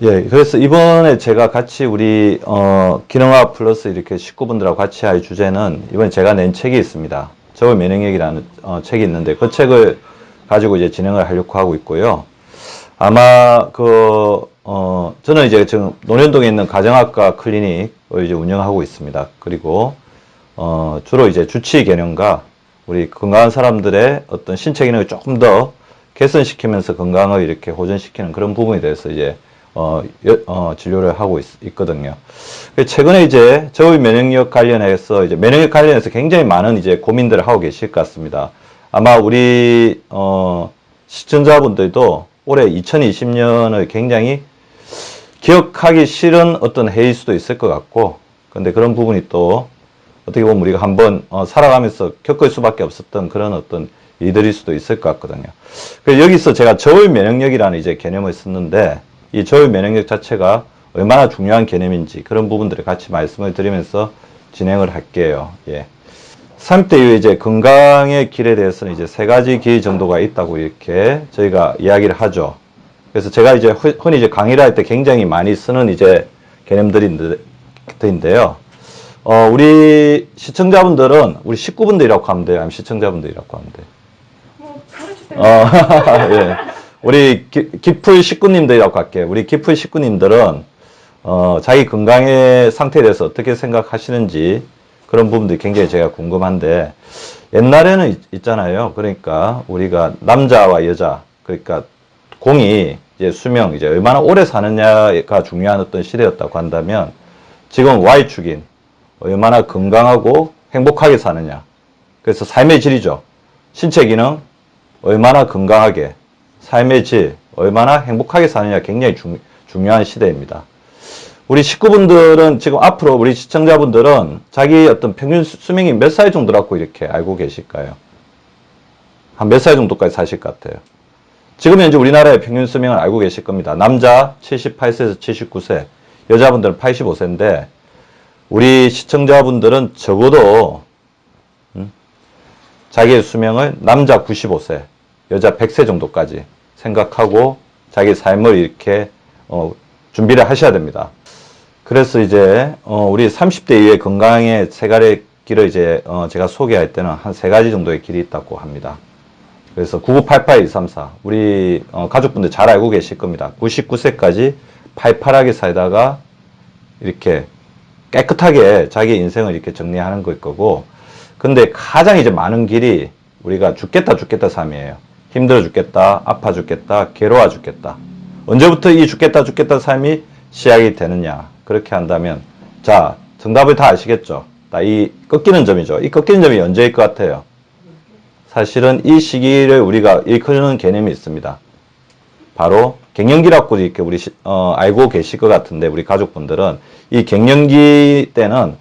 예, 그래서 이번에 제가 같이 우리, 기능화 플러스 이렇게 식구분들하고 같이 할 주제는 이번에 제가 낸 책이 있습니다. 저울 면역력이라는, 책이 있는데 그 책을 가지고 이제 진행을 하려고 하고 있고요. 아마 저는 이제 지금 논현동에 있는 가정학과 클리닉을 이제 운영하고 있습니다. 그리고, 주로 이제 주치 개념과 우리 건강한 사람들의 어떤 신체 기능을 조금 더 개선시키면서 건강을 이렇게 호전시키는 그런 부분에 대해서 이제 진료를 하고 있거든요. 최근에 이제 저울 면역력 관련해서 이제 면역력 관련해서 굉장히 많은 이제 고민들을 하고 계실 것 같습니다. 아마 우리 시청자분들도 올해 2020년을 굉장히 기억하기 싫은 어떤 해일 수도 있을 것 같고, 근데 그런 부분이 또 어떻게 보면 우리가 한번 살아가면서 겪을 수밖에 없었던 그런 어떤 일들일 수도 있을 것 같거든요. 그래서 여기서 제가 저울 면역력이라는 이제 개념을 썼는데, 이 저울 면역력 자체가 얼마나 중요한 개념인지 그런 부분들을 같이 말씀을 드리면서 진행을 할게요. 예. 30대 이후에 이제 건강의 길에 대해서는 이제 세 가지 길 정도가 있다고 이렇게 저희가 이야기를 하죠. 그래서 제가 이제 흔히 이제 강의를 할 때 굉장히 많이 쓰는 이제 개념들인데요. 우리 시청자분들은 우리 식구분들이라고 하면 돼요? 아니면 시청자분들이라고 하면 돼요? 예. 우리 기풀 식구님들이라고 할게요. 우리 기풀 식구님들은 자기 건강의 상태에 대해서 어떻게 생각하시는지 그런 부분들이 굉장히 제가 궁금한데, 옛날에는 있잖아요. 그러니까 우리가 남자와 여자, 그러니까 공이 이제 수명 이제 얼마나 오래 사느냐가 중요한 어떤 시대였다고 한다면, 지금 Y축인 얼마나 건강하고 행복하게 사느냐. 그래서 삶의 질이죠. 신체 기능 얼마나 건강하게, 삶의 질 얼마나 행복하게 사느냐 굉장히 중요한 시대입니다. 우리 식구분들은 지금 앞으로 우리 시청자분들은 자기 어떤 평균 수명이 몇 살 정도라고 이렇게 알고 계실까요? 한 몇 살 정도까지 사실 것 같아요? 지금 현재 우리나라의 평균 수명을 알고 계실 겁니다. 남자 78세에서 79세, 여자분들은 85세인데 우리 시청자분들은 적어도 자기의 수명을 남자 95세, 여자 100세 정도까지 생각하고 자기 삶을 이렇게 준비를 하셔야 됩니다. 그래서 이제 우리 30대 이후의 건강의 세 가지 길을 이제 제가 소개할 때는 한 세 가지 정도의 길이 있다고 합니다. 그래서 9988234 우리 가족분들 잘 알고 계실 겁니다. 99세까지 팔팔하게 살다가 이렇게 깨끗하게 자기 인생을 이렇게 정리하는 걸 거고, 근데 가장 이제 많은 길이 우리가 죽겠다 삶이에요. 힘들어 죽겠다, 아파 죽겠다, 괴로워 죽겠다. 언제부터 이 죽겠다 삶이 시작이 되느냐. 그렇게 한다면, 자, 정답을 다 아시겠죠? 이 꺾이는 점이죠. 이 꺾이는 점이 언제일 것 같아요? 사실은 이 시기를 우리가 일컫는 개념이 있습니다. 바로 갱년기라고 이렇게 우리 알고 계실 것 같은데, 우리 가족분들은 이 갱년기 때는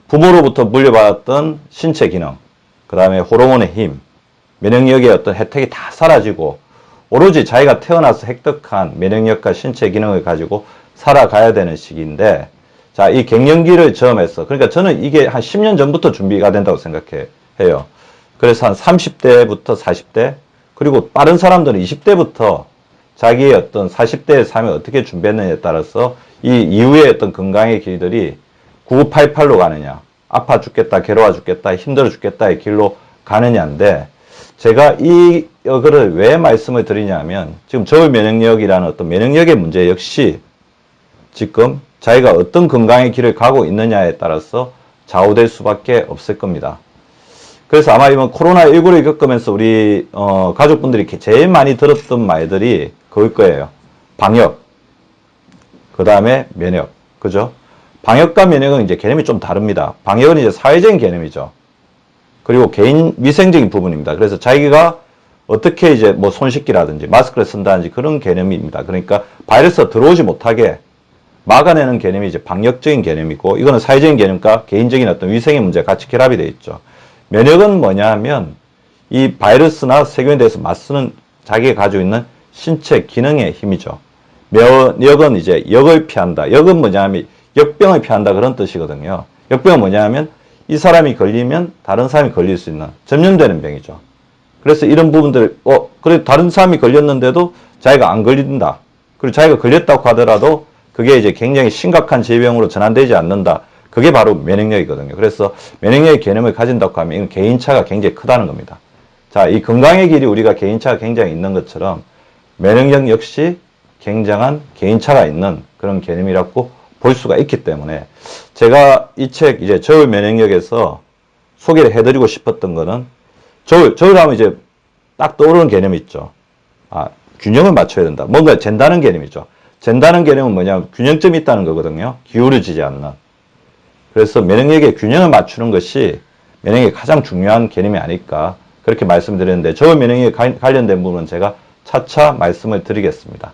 부모로부터 물려받았던 신체 기능, 그 다음에 호르몬의 힘, 면역력의 어떤 혜택이 다 사라지고 오로지 자기가 태어나서 획득한 면역력과 신체 기능을 가지고 살아가야 되는 시기인데, 자, 이 갱년기를 점해서, 그러니까 저는 이게 한 10년 전부터 준비가 된다고 생각해요. 그래서 한 30대부터 40대, 그리고 빠른 사람들은 20대부터 자기의 어떤 40대의 삶을 어떻게 준비했느냐에 따라서 이 이후의 어떤 건강의 길들이 9988로 가느냐, 아파 죽겠다, 괴로워 죽겠다, 힘들어 죽겠다의 길로 가느냐인데, 제가 이거를 왜 말씀을 드리냐면, 지금 저울 면역력이라는 어떤 면역력의 문제 역시 지금 자기가 어떤 건강의 길을 가고 있느냐에 따라서 좌우될 수밖에 없을 겁니다. 그래서 아마 이번 코로나19를 겪으면서 우리 가족분들이 제일 많이 들었던 말들이 그걸 거예요. 방역, 그 다음에 면역, 그죠? 방역과 면역은 이제 개념이 좀 다릅니다. 방역은 이제 사회적인 개념이죠. 그리고 개인 위생적인 부분입니다. 그래서 자기가 어떻게 이제 뭐 손 씻기라든지 마스크를 쓴다든지 그런 개념입니다. 그러니까 바이러스가 들어오지 못하게 막아내는 개념이 이제 방역적인 개념이고, 이거는 사회적인 개념과 개인적인 어떤 위생의 문제가 같이 결합이 되어 있죠. 면역은 뭐냐 하면 이 바이러스나 세균에 대해서 맞서는 자기가 가지고 있는 신체 기능의 힘이죠. 면역은 이제 역을 피한다. 역은 뭐냐 하면 역병을 피한다, 그런 뜻이거든요. 역병은 뭐냐 하면 이 사람이 걸리면 다른 사람이 걸릴 수 있는 전염되는 병이죠. 그래서 이런 부분들, 그래 다른 사람이 걸렸는데도 자기가 안 걸린다. 그리고 자기가 걸렸다고 하더라도 그게 이제 굉장히 심각한 질병으로 전환되지 않는다. 그게 바로 면역력이거든요. 그래서 면역력의 개념을 가진다고 하면 이건 개인차가 굉장히 크다는 겁니다. 자, 이 건강의 길이 우리가 개인차가 굉장히 있는 것처럼 면역력 역시 굉장한 개인차가 있는 그런 개념이라고 볼 수가 있기 때문에 제가 이 책 이제 저울 면역력에서 소개를 해드리고 싶었던 거는 저울 하면 이제 딱 떠오르는 개념이 있죠. 아, 균형을 맞춰야 된다. 뭔가 잰다는 개념이죠. 잰다는 개념은 뭐냐면 균형점이 있다는 거거든요. 기울어지지 않는. 그래서 면역력의 균형을 맞추는 것이 면역력의 가장 중요한 개념이 아닐까 그렇게 말씀드렸는데 저울 면역력에 관련된 부분은 제가 차차 말씀을 드리겠습니다.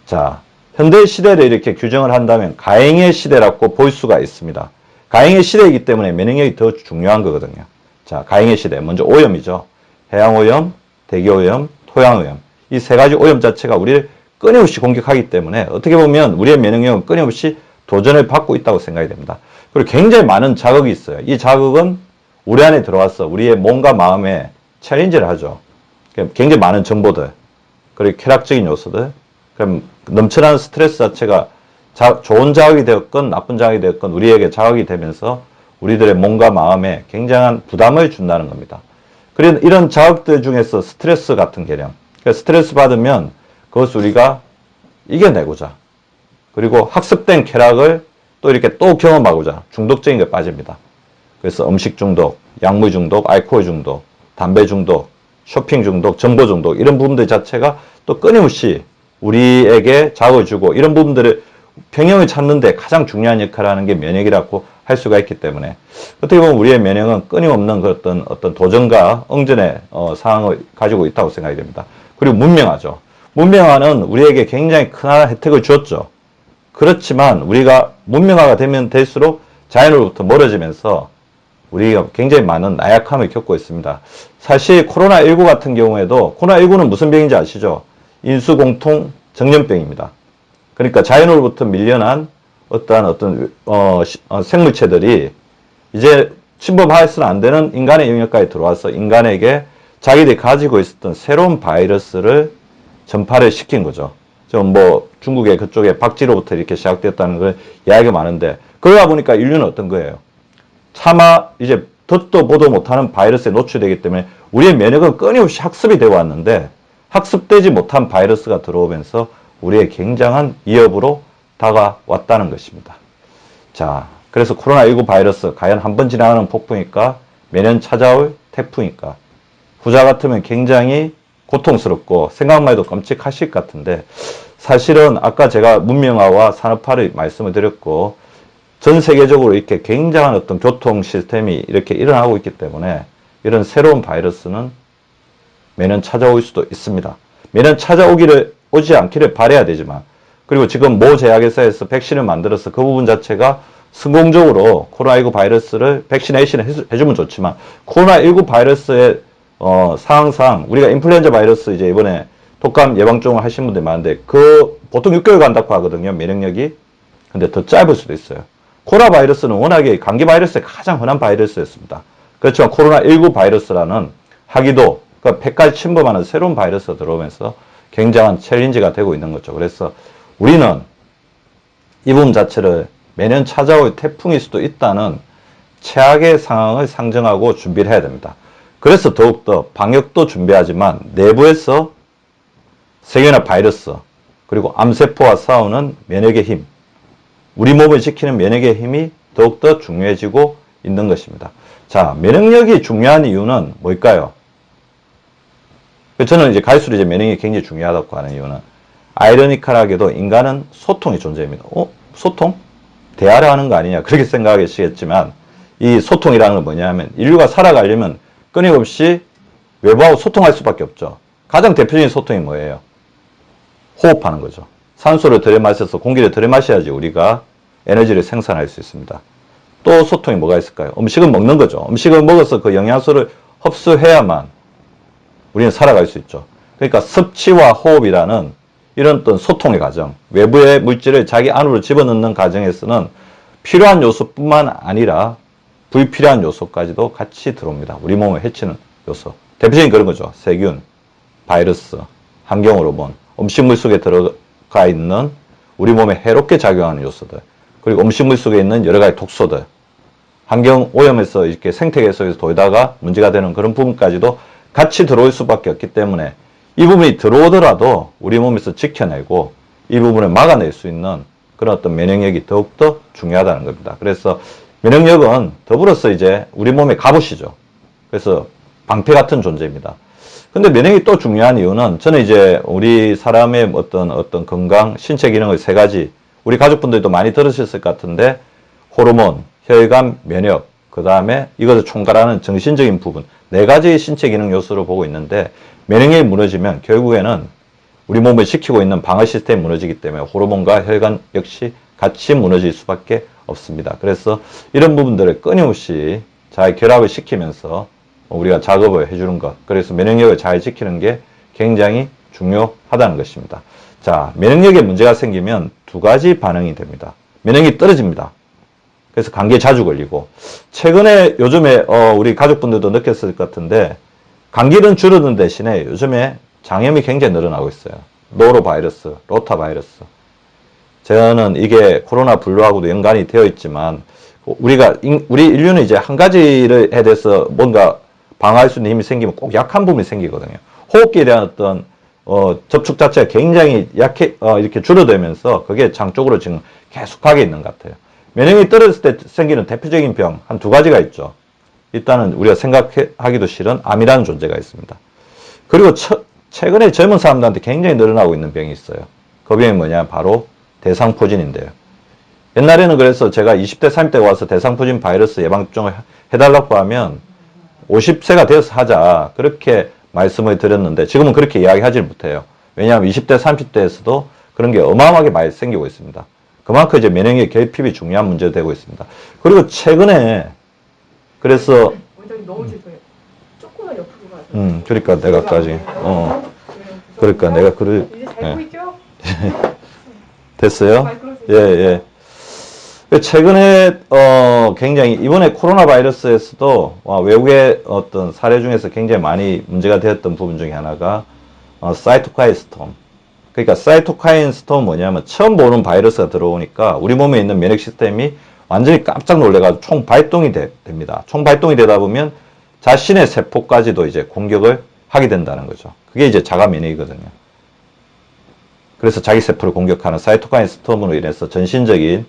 자, 현대 시대를 이렇게 규정을 한다면 가행의 시대라고 볼 수가 있습니다. 가행의 시대이기 때문에 면역력이 더 중요한 거거든요. 자, 가행의 시대. 먼저 오염이죠. 해양오염, 대기오염, 토양오염. 이 세 가지 오염 자체가 우리를 끊임없이 공격하기 때문에 어떻게 보면 우리의 면역력은 끊임없이 도전을 받고 있다고 생각이 됩니다. 그리고 굉장히 많은 자극이 있어요. 이 자극은 우리 안에 들어와서 우리의 몸과 마음에 챌린지를 하죠. 굉장히 많은 정보들, 그리고 쾌락적인 요소들, 그럼 넘쳐나는 스트레스 자체가 좋은 자극이 되었건 나쁜 자극이 되었건 우리에게 자극이 되면서 우리들의 몸과 마음에 굉장한 부담을 준다는 겁니다. 그래서 이런 자극들 중에서 스트레스 같은 개념, 그러니까 스트레스 받으면 그것을 우리가 이겨내고자, 그리고 학습된 쾌락을 또 이렇게 또 경험하고자 중독적인 게 빠집니다. 그래서 음식 중독, 약물 중독, 알코올 중독, 담배 중독, 쇼핑 중독, 정보 중독 이런 부분들 자체가 또 끊임없이 우리에게 자극을 주고 이런 부분들을 평형을 찾는데 가장 중요한 역할을 하는 게 면역이라고 할 수가 있기 때문에 어떻게 보면 우리의 면역은 끊임없는 그 어떤 도전과 응전의 상황을 가지고 있다고 생각이 됩니다. 그리고 문명화죠. 문명화는 우리에게 굉장히 큰 혜택을 주었죠. 그렇지만 우리가 문명화가 되면 될수록 자연으로부터 멀어지면서 우리가 굉장히 많은 나약함을 겪고 있습니다. 사실 코로나19 같은 경우에도 코로나19는 무슨 병인지 아시죠? 인수공통 전염병입니다. 그러니까 자연으로부터 밀려난 어떤 생물체들이 이제 침범해서는 안 되는 인간의 영역까지 들어와서 인간에게 자기들이 가지고 있었던 새로운 바이러스를 전파를 시킨 거죠. 좀 중국의 그쪽에 박쥐로부터 이렇게 시작되었다는 걸 이야기가 많은데 그러다 보니까 인류는 어떤 거예요? 차마 이제 듣도 보도 못하는 바이러스에 노출되기 때문에 우리의 면역은 끊임없이 학습이 되어 왔는데 학습되지 못한 바이러스가 들어오면서 우리의 굉장한 위협으로 다가왔다는 것입니다. 자, 그래서 코로나19 바이러스 과연 한 번 지나가는 폭풍일까? 매년 찾아올 태풍일까? 후자 같으면 굉장히 고통스럽고 생각만 해도 끔찍하실 것 같은데 사실은 아까 제가 문명화와 산업화를 말씀을 드렸고 전 세계적으로 이렇게 굉장한 어떤 교통 시스템이 이렇게 일어나고 있기 때문에 이런 새로운 바이러스는 매년 찾아올 수도 있습니다. 매년 오지 않기를 바라야 되지만 그리고 지금 모 제약회사에서 백신을 만들어서 그 부분 자체가 성공적으로 코로나19 바이러스를 백시네이션을 해주면 좋지만 코로나19 바이러스의 상황상 우리가 인플루엔자 바이러스 이제 이번에 독감 예방종을 하신 분들 많은데 그 보통 6개월 간다고 하거든요. 면역력이. 근데 더 짧을 수도 있어요. 코로나 바이러스는 워낙에 감기 바이러스의 가장 흔한 바이러스였습니다. 그렇지만 코로나19 바이러스라는 하기도 그러니까 폐까지 침범하는 새로운 바이러스가 들어오면서 굉장한 챌린지가 되고 있는 거죠. 그래서 우리는 이 부분 자체를 매년 찾아올 태풍일 수도 있다는 최악의 상황을 상정하고 준비를 해야 됩니다. 그래서 더욱더 방역도 준비하지만 내부에서 세균이나 바이러스 그리고 암세포와 싸우는 면역의 힘, 우리 몸을 지키는 면역의 힘이 더욱더 중요해지고 있는 것입니다. 자, 면역력이 중요한 이유는 뭘까요? 저는 이제 갈수록 이제 면역력이 굉장히 중요하다고 하는 이유는 아이러니컬하게도 인간은 소통의 존재입니다. 소통? 대화를 하는 거 아니냐 그렇게 생각하시겠지만 이 소통이라는 건 뭐냐면 인류가 살아가려면 끊임없이 외부하고 소통할 수밖에 없죠. 가장 대표적인 소통이 뭐예요? 호흡하는 거죠. 산소를 들이마셔서 공기를 들이마셔야지 우리가 에너지를 생산할 수 있습니다. 또 소통이 뭐가 있을까요? 음식을 먹는 거죠. 음식을 먹어서 그 영양소를 흡수해야만 우리는 살아갈 수 있죠. 그러니까 섭취와 호흡이라는 이런 어떤 소통의 과정, 외부의 물질을 자기 안으로 집어넣는 과정에서는 필요한 요소뿐만 아니라 불필요한 요소까지도 같이 들어옵니다. 우리 몸을 해치는 요소. 대표적인 그런 거죠. 세균, 바이러스, 환경호르몬, 음식물 속에 가에 있는 우리 몸에 해롭게 작용하는 요소들, 그리고 음식물 속에 있는 여러 가지 독소들, 환경 오염에서 이렇게 생태계 속에서 돌다가 문제가 되는 그런 부분까지도 같이 들어올 수밖에 없기 때문에 이 부분이 들어오더라도 우리 몸에서 지켜내고 이 부분을 막아낼 수 있는 그런 어떤 면역력이 더욱더 중요하다는 겁니다. 그래서 면역력은 더불어서 이제 우리 몸의 갑옷이죠. 그래서 방패 같은 존재입니다. 근데 면역이 또 중요한 이유는 저는 이제 우리 사람의 어떤 건강, 신체 기능의 세 가지, 우리 가족분들도 많이 들으셨을 것 같은데 호르몬, 혈관, 면역, 그 다음에 이것을 총괄하는 정신적인 부분, 네 가지의 신체 기능 요소를 보고 있는데 면역력이 무너지면 결국에는 우리 몸을 지키고 있는 방어 시스템이 무너지기 때문에 호르몬과 혈관 역시 같이 무너질 수밖에 없습니다. 그래서 이런 부분들을 끊임없이 잘 결합을 시키면서 우리가 작업을 해주는 것, 그래서 면역력을 잘 지키는 게 굉장히 중요하다는 것입니다. 자, 면역력에 문제가 생기면 두 가지 반응이 됩니다. 면역력이 떨어집니다. 그래서 감기에 자주 걸리고, 최근에 요즘에 우리 가족분들도 느꼈을 것 같은데 감기는 줄어든 대신에 요즘에 장염이 굉장히 늘어나고 있어요. 노로바이러스, 로타바이러스. 저는 이게 코로나 블루하고도 연관이 되어 있지만 우리 인류는 이제 한 가지를 해 대해서 뭔가 방어할 수 있는 힘이 생기면 꼭 약한 부분이 생기거든요. 호흡기에 대한 어떤 접촉 자체가 굉장히 이렇게 줄어들면서 그게 장 쪽으로 지금 계속하게 있는 것 같아요. 면역력이 떨어졌을 때 생기는 대표적인 병 한 두 가지가 있죠. 일단은 우리가 생각하기도 싫은 암이라는 존재가 있습니다. 그리고 최근에 젊은 사람들한테 굉장히 늘어나고 있는 병이 있어요. 그 병이 뭐냐? 바로 대상포진인데요. 옛날에는 그래서 제가 20대, 30대가 와서 대상포진 바이러스 예방접종을 해달라고 하면 50세가 되어서 하자 그렇게 말씀을 드렸는데 지금은 그렇게 이야기하지 못해요. 왜냐하면 20대, 30대에서도 그런 게 어마어마하게 많이 생기고 있습니다. 그만큼 이제 면역력 결핍이 중요한 문제가 되고 있습니다. 그리고 최근에 그래서 원장님 너무 죄송해요. 조금만 옆으로 가서. 그러니까 내가까지 그러니까 내가 이제 잘 보이죠? 됐어요? 예. 최근에 굉장히 이번에 코로나 바이러스에서도 외국의 어떤 사례 중에서 굉장히 많이 문제가 되었던 부분 중에 하나가 사이토카인 스톰. 그러니까 사이토카인 스톰은 뭐냐면 처음 보는 바이러스가 들어오니까 우리 몸에 있는 면역 시스템이 완전히 깜짝 놀래가지고 총발동이 됩니다. 총발동이 되다 보면 자신의 세포까지도 이제 공격을 하게 된다는 거죠. 그게 이제 자가 면역이거든요. 그래서 자기 세포를 공격하는 사이토카인 스톰으로 인해서 전신적인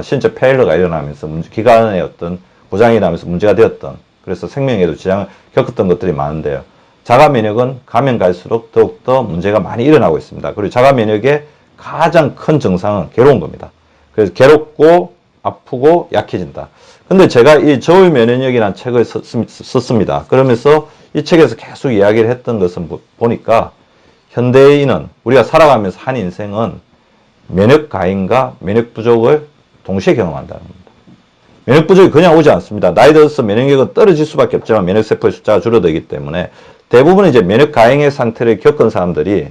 신체 페일러가 일어나면서 기관의 어떤 고장이 나면서 문제가 되었던, 그래서 생명에도 지장을 겪었던 것들이 많은데요. 자가 면역은 가면 갈수록 더욱더 문제가 많이 일어나고 있습니다. 그리고 자가 면역의 가장 큰 증상은 괴로운 겁니다. 그래서 괴롭고 아프고 약해진다. 근데 제가 이 저울 면역력이라는 책을 썼습니다. 그러면서 이 책에서 계속 이야기를 했던 것은 보니까 현대인은 우리가 살아가면서 한 인생은 면역 가인과 면역 부족을 동시에 경험한다는 겁니다. 면역 부족이 그냥 오지 않습니다. 나이 들어서 면역력은 떨어질 수밖에 없지만 면역세포의 숫자가 줄어들기 때문에 대부분 이제 면역 가행의 상태를 겪은 사람들이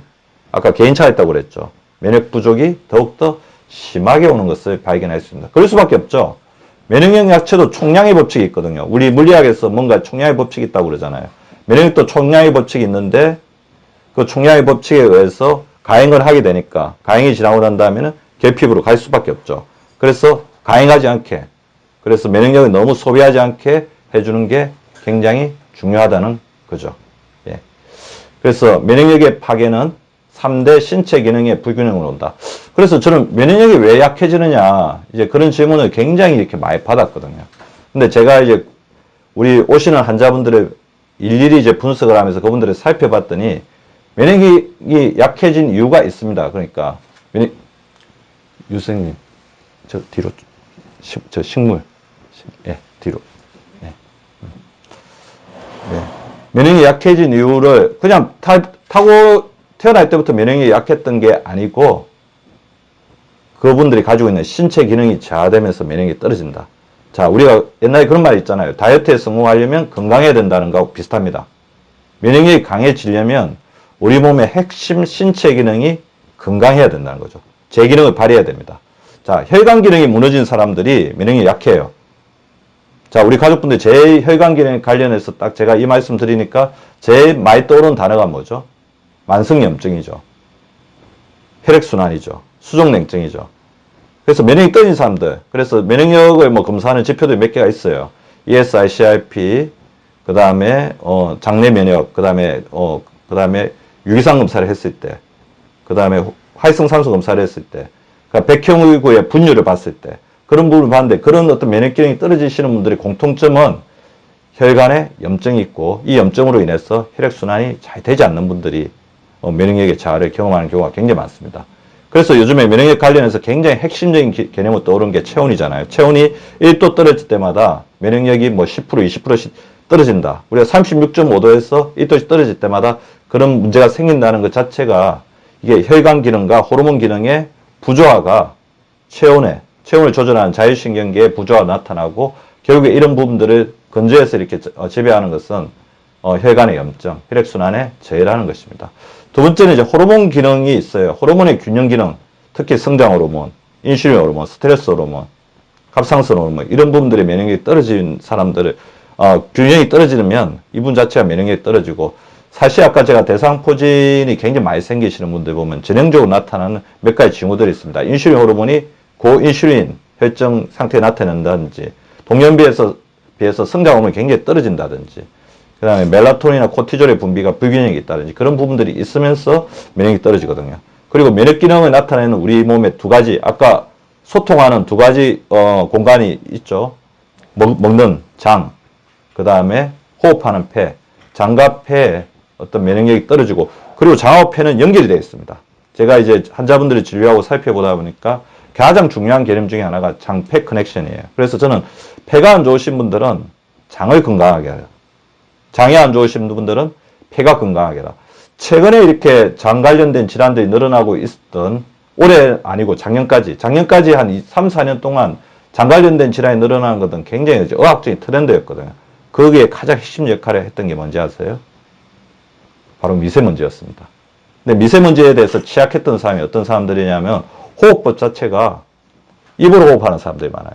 아까 개인차가 있다고 그랬죠. 면역 부족이 더욱더 심하게 오는 것을 발견할 수 있습니다. 그럴 수밖에 없죠. 면역력 약체도 총량의 법칙이 있거든요. 우리 물리학에서 뭔가 총량의 법칙이 있다고 그러잖아요. 면역력도 총량의 법칙이 있는데 그 총량의 법칙에 의해서 가행을 하게 되니까 가행이 지나고 난 다음에는 결핍으로 갈 수밖에 없죠. 그래서 가행하지 않게, 그래서 면역력을 너무 소비하지 않게 해주는 게 굉장히 중요하다는 거죠. 예. 그래서 면역력의 파괴는 3대 신체 기능의 불균형으로 온다. 그래서 저는 면역력이 왜 약해지느냐, 이제 그런 질문을 굉장히 이렇게 많이 받았거든요. 근데 제가 이제 우리 오시는 환자분들을 일일이 이제 분석을 하면서 그분들을 살펴봤더니 면역력이 약해진 이유가 있습니다. 그러니까 유생님 저 뒤로 저 식물 예 뒤로 예. 예. 면역력이 약해진 이유를 그냥 타고 태어날 때부터 면역력이 약했던 게 아니고 그분들이 가지고 있는 신체 기능이 저하되면서 면역력이 떨어진다. 자, 우리가 옛날에 그런 말이 있잖아요. 다이어트에 성공하려면 건강해야 된다는 거하고 비슷합니다. 면역력이 강해지려면 우리 몸의 핵심 신체 기능이 건강해야 된다는 거죠. 제 기능을 발휘해야 됩니다. 자, 혈관 기능이 무너진 사람들이 면역력이 약해요. 자, 우리 가족분들 제 혈관 기능 관련해서 딱 제가 이 말씀 드리니까 제일 많이 떠오르는 단어가 뭐죠? 만성염증이죠. 혈액순환이죠. 수족냉증이죠. 그래서 면역이 떨어진 사람들, 그래서 면역력을 뭐 검사하는 지표들이 몇 개가 있어요. ESICRP, 그 다음에 장내 면역, 그 다음에 유기산 검사를 했을 때, 그 다음에 활성산소 검사를 했을 때, 그러니까 백혈구의 분류를 봤을 때 그런 부분을 봤는데, 그런 어떤 면역 기능이 떨어지시는 분들의 공통점은 혈관에 염증이 있고, 이 염증으로 인해서 혈액순환이 잘 되지 않는 분들이 면역력의 저하를 경험하는 경우가 굉장히 많습니다. 그래서 요즘에 면역력 관련해서 굉장히 핵심적인 개념으로 떠오르는 게 체온이잖아요. 체온이 1도 떨어질 때마다 면역력이 뭐 10%, 20%씩 떨어진다. 우리가 36.5도에서 1도씩 떨어질 때마다 그런 문제가 생긴다는 것 자체가, 이게 혈관 기능과 호르몬 기능의 부조화가 체온을 조절하는 자율신경계의 부조화가 나타나고, 결국에 이런 부분들을 건조해서 이렇게 재배하는 것은 혈관의 염증, 혈액순환에 저해라는 것입니다. 두 번째는 이제 호르몬 기능이 있어요. 호르몬의 균형 기능, 특히 성장 호르몬, 인슐린 호르몬, 스트레스 호르몬, 갑상선 호르몬, 이런 부분들의 면역력이 떨어진 사람들을, 균형이 떨어지면 이분 자체가 면역력이 떨어지고, 사실 아까 제가 대상포진이 굉장히 많이 생기시는 분들 보면 전형적으로 나타나는 몇 가지 징후들이 있습니다. 인슐린 호르몬이 고인슐린 혈증 상태에 나타난다든지, 동년비에서 비해서 성장 호르몬이 굉장히 떨어진다든지, 그 다음에 멜라토닌이나 코티졸의 분비가 불균형이 있다든지, 그런 부분들이 있으면서 면역이 떨어지거든요. 그리고 면역 기능을 나타내는 우리 몸의 두 가지, 아까 소통하는 두 가지 공간이 있죠. 먹는 장, 그 다음에 호흡하는 폐. 장과 폐에 어떤 면역력이 떨어지고, 그리고 장하고 폐는 연결이 되어 있습니다. 제가 이제 환자분들을 진료하고 살펴보다 보니까 가장 중요한 개념 중에 하나가 장-폐 커넥션이에요. 그래서 저는 폐가 안 좋으신 분들은 장을 건강하게 해요. 장이 안 좋으신 분들은 폐가 건강하게 해라. 최근에 이렇게 장 관련된 질환들이 늘어나고 있었던, 올해 아니고 작년까지 한 3, 4년 동안 장 관련된 질환이 늘어나는 것은 굉장히 의학적인 트렌드였거든요. 거기에 가장 핵심 역할을 했던 게 뭔지 아세요? 바로 미세먼지였습니다. 근데 미세먼지에 대해서 취약했던 사람이 어떤 사람들이냐면, 호흡법 자체가 입으로 호흡하는 사람들이 많아요.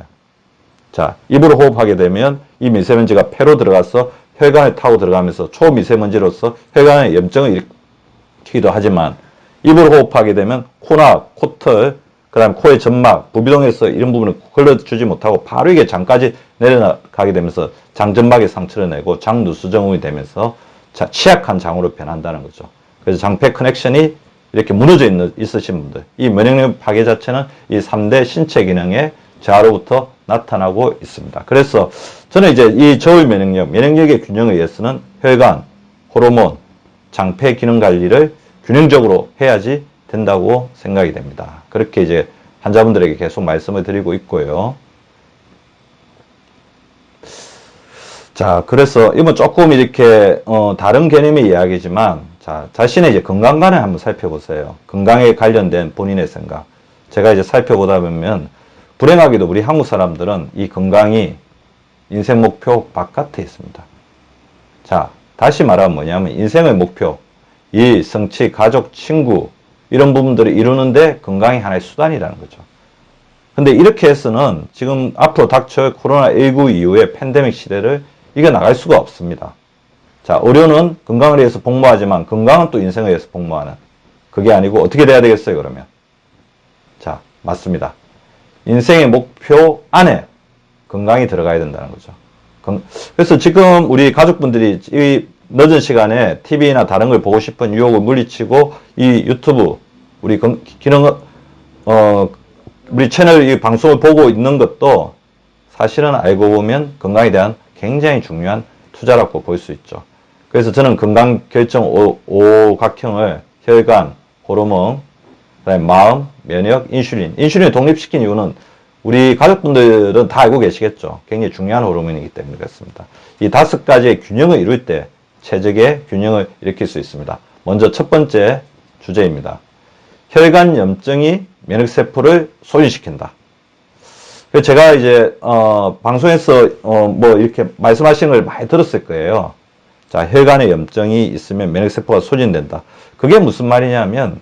자, 입으로 호흡하게 되면 이 미세먼지가 폐로 들어가서 혈관에 타고 들어가면서 초미세먼지로서 혈관에 염증을 일으키기도 하지만, 입으로 호흡하게 되면 코나 코털, 그 다음에 코의 점막, 부비동에서 이런 부분을 걸러주지 못하고 바로 이게 장까지 내려가게 되면서 장점막에 상처를 내고 장누수증후군이 되면서 취약한 장으로 변한다는 거죠. 그래서 장폐 커넥션이 이렇게 무너져 있으신 분들, 이 면역력 파괴 자체는 이 3대 신체 기능의 저하로부터 나타나고 있습니다. 그래서 저는 이제 이 저울 면역력의 균형에 의해서는 혈관, 호르몬, 장폐 기능 관리를 균형적으로 해야지 된다고 생각이 됩니다. 그렇게 이제 환자분들에게 계속 말씀을 드리고 있고요. 자, 그래서 이건 조금 이렇게 다른 개념의 이야기지만, 자, 자신의 이제 건강관을 한번 살펴보세요. 건강에 관련된 본인의 생각. 제가 이제 살펴보다 보면 불행하게도 우리 한국 사람들은 이 건강이 인생 목표 바깥에 있습니다. 자, 다시 말하면 뭐냐면 인생의 목표, 일, 성취, 가족, 친구 이런 부분들을 이루는데 건강이 하나의 수단이라는 거죠. 근데 이렇게 해서는 지금 앞으로 닥쳐올 코로나19 이후의 팬데믹 시대를 이겨나갈 수가 없습니다. 자, 의료는 건강을 위해서 복무하지만 건강은 또 인생을 위해서 복무하는, 그게 아니고 어떻게 돼야 되겠어요, 그러면? 자, 맞습니다. 인생의 목표 안에 건강이 들어가야 된다는 거죠. 그래서 지금 우리 가족분들이 이 늦은 시간에 TV나 다른 걸 보고 싶은 유혹을 물리치고 이 유튜브, 우리 우리 채널 이 방송을 보고 있는 것도 사실은 알고 보면 건강에 대한 굉장히 중요한 투자라고 볼 수 있죠. 그래서 저는 건강 결정 5각형을 혈관, 호르몬, 그다음에 마음, 면역, 인슐린을 독립시킨 이유는 우리 가족분들은 다 알고 계시겠죠. 굉장히 중요한 호르몬이기 때문에 그렇습니다. 이 5가지의 균형을 이룰 때 최적의 균형을 일으킬 수 있습니다. 먼저 첫 번째 주제입니다. 혈관 염증이 면역세포를 소진시킨다. 제가 이제 방송에서 뭐 이렇게 말씀하시는 걸 많이 들었을 거예요. 자, 혈관에 염증이 있으면 면역세포가 소진된다. 그게 무슨 말이냐면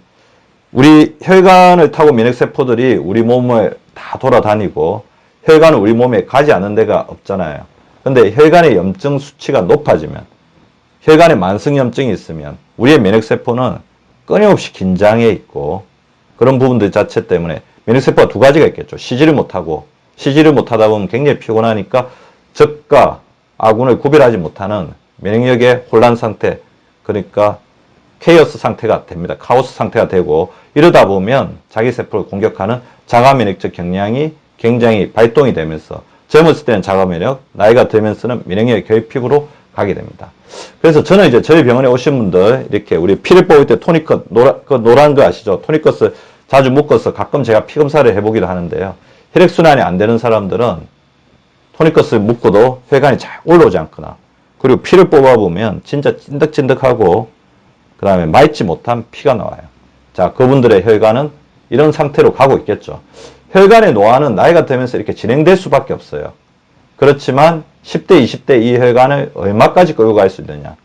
우리 혈관을 타고 면역세포들이 우리 몸을 다 돌아다니고 혈관은 우리 몸에 가지 않는 데가 없잖아요. 근데 혈관의 염증 수치가 높아지면, 혈관에 만성염증이 있으면 우리의 면역세포는 끊임없이 긴장해 있고, 그런 부분들 자체 때문에 면역세포가 두 가지가 있겠죠. 쉬지를 못하다 보면 굉장히 피곤하니까 적과 아군을 구별하지 못하는 면역력의 혼란 상태, 그러니까 케이오스 상태가 됩니다. 카오스 상태가 되고, 이러다 보면 자기 세포를 공격하는 자가 면역적 경향이 굉장히 발동이 되면서 젊었을 때는 자가 면역, 나이가 들면서는 면역력이 결핍으로 가게 됩니다. 그래서 저는 이제 저희 병원에 오신 분들 이렇게 우리 피를 뽑을 때 토니컷 노란 거 아시죠? 토니컷을 자주 묶어서 가끔 제가 피 검사를 해보기도 하는데요. 혈액순환이 안 되는 사람들은 토니컷을 묶어도 혈관이 잘 올라오지 않거나, 그리고 피를 뽑아보면 진짜 찐득찐득하고 그 다음에 맑지 못한 피가 나와요. 자, 그분들의 혈관은 이런 상태로 가고 있겠죠. 혈관의 노화는 나이가 들면서 이렇게 진행될 수밖에 없어요. 그렇지만 10대, 20대 이 혈관을 얼마까지 끌고 갈 수 있느냐.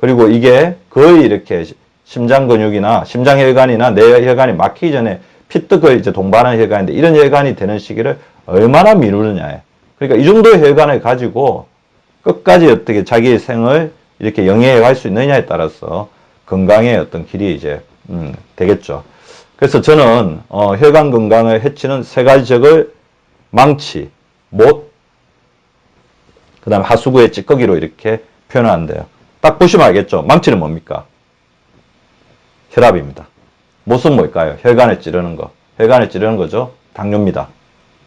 그리고 이게 거의 이렇게 심장 근육이나 심장 혈관이나 뇌 혈관이 막히기 전에 피떡을 이제 동반하는 혈관인데, 이런 혈관이 되는 시기를 얼마나 미루느냐에. 그러니까 이 정도의 혈관을 가지고 끝까지 어떻게 자기의 생을 이렇게 영위해 갈 수 있느냐에 따라서 건강의 어떤 길이 이제 되겠죠. 그래서 저는 혈관 건강을 해치는 세 가지 적을 망치, 못, 그 다음에 하수구의 찌꺼기로 이렇게 표현하는데요. 딱 보시면 알겠죠. 망치는 뭡니까? 혈압입니다. 못은 뭘까요? 혈관을 찌르는 거. 혈관을 찌르는 거죠. 당뇨입니다.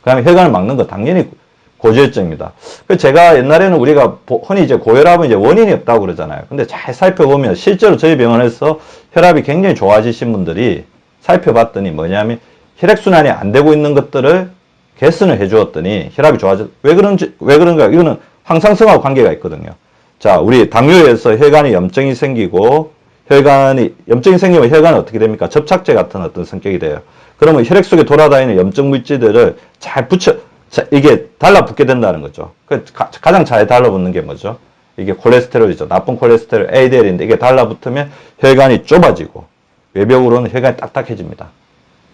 그 다음에 혈관을 막는 거 당연히 고지혈증입니다. 제가 옛날에는 우리가 흔히 이제 고혈압은 이제 원인이 없다고 그러잖아요. 근데 잘 살펴보면 실제로 저희 병원에서 혈압이 굉장히 좋아지신 분들이 살펴봤더니 뭐냐면 혈액순환이 안 되고 있는 것들을 개선을 해 주었더니 혈압이 좋아져. 왜 그런가? 이거는 항상성하고 관계가 있거든요. 자, 우리 당뇨에서 혈관에 염증이 생기고, 염증이 생기면 혈관은 어떻게 됩니까? 접착제 같은 어떤 성격이 돼요. 그러면 혈액 속에 돌아다니는 염증 물질들을 잘 이게 달라붙게 된다는 거죠. 가장 잘 달라붙는 게 뭐죠? 이게 콜레스테롤이죠. 나쁜 콜레스테롤 LDL인데, 이게 달라붙으면 혈관이 좁아지고 외벽으로는 혈관이 딱딱해집니다.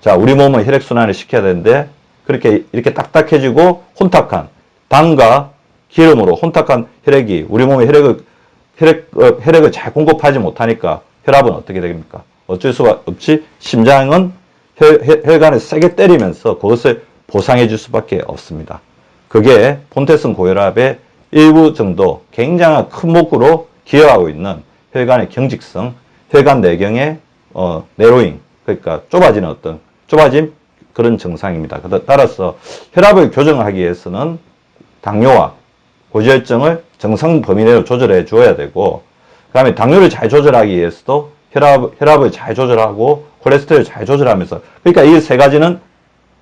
자, 우리 몸은 혈액순환을 시켜야 되는데 이렇게 딱딱해지고 혼탁한 당과 기름으로 혼탁한 혈액이 우리 몸에 혈액을 잘 공급하지 못하니까 혈압은 어떻게 됩니까? 어쩔 수가 없이 심장은 혈관을 세게 때리면서 그것을 보상해 줄 수밖에 없습니다. 그게 본태성 고혈압의 일부 정도 굉장한 큰 목으로 기여하고 있는 혈관의 경직성, 혈관 내경의 내로잉, 그러니까 좁아진 그런 증상입니다. 따라서 혈압을 교정하기 위해서는 당뇨와 고지혈증을 정상 범위 내로 조절해 주어야 되고, 그 다음에 당뇨를 잘 조절하기 위해서도 혈압을 잘 조절하고 콜레스테롤을 잘 조절하면서, 그러니까 이 세 가지는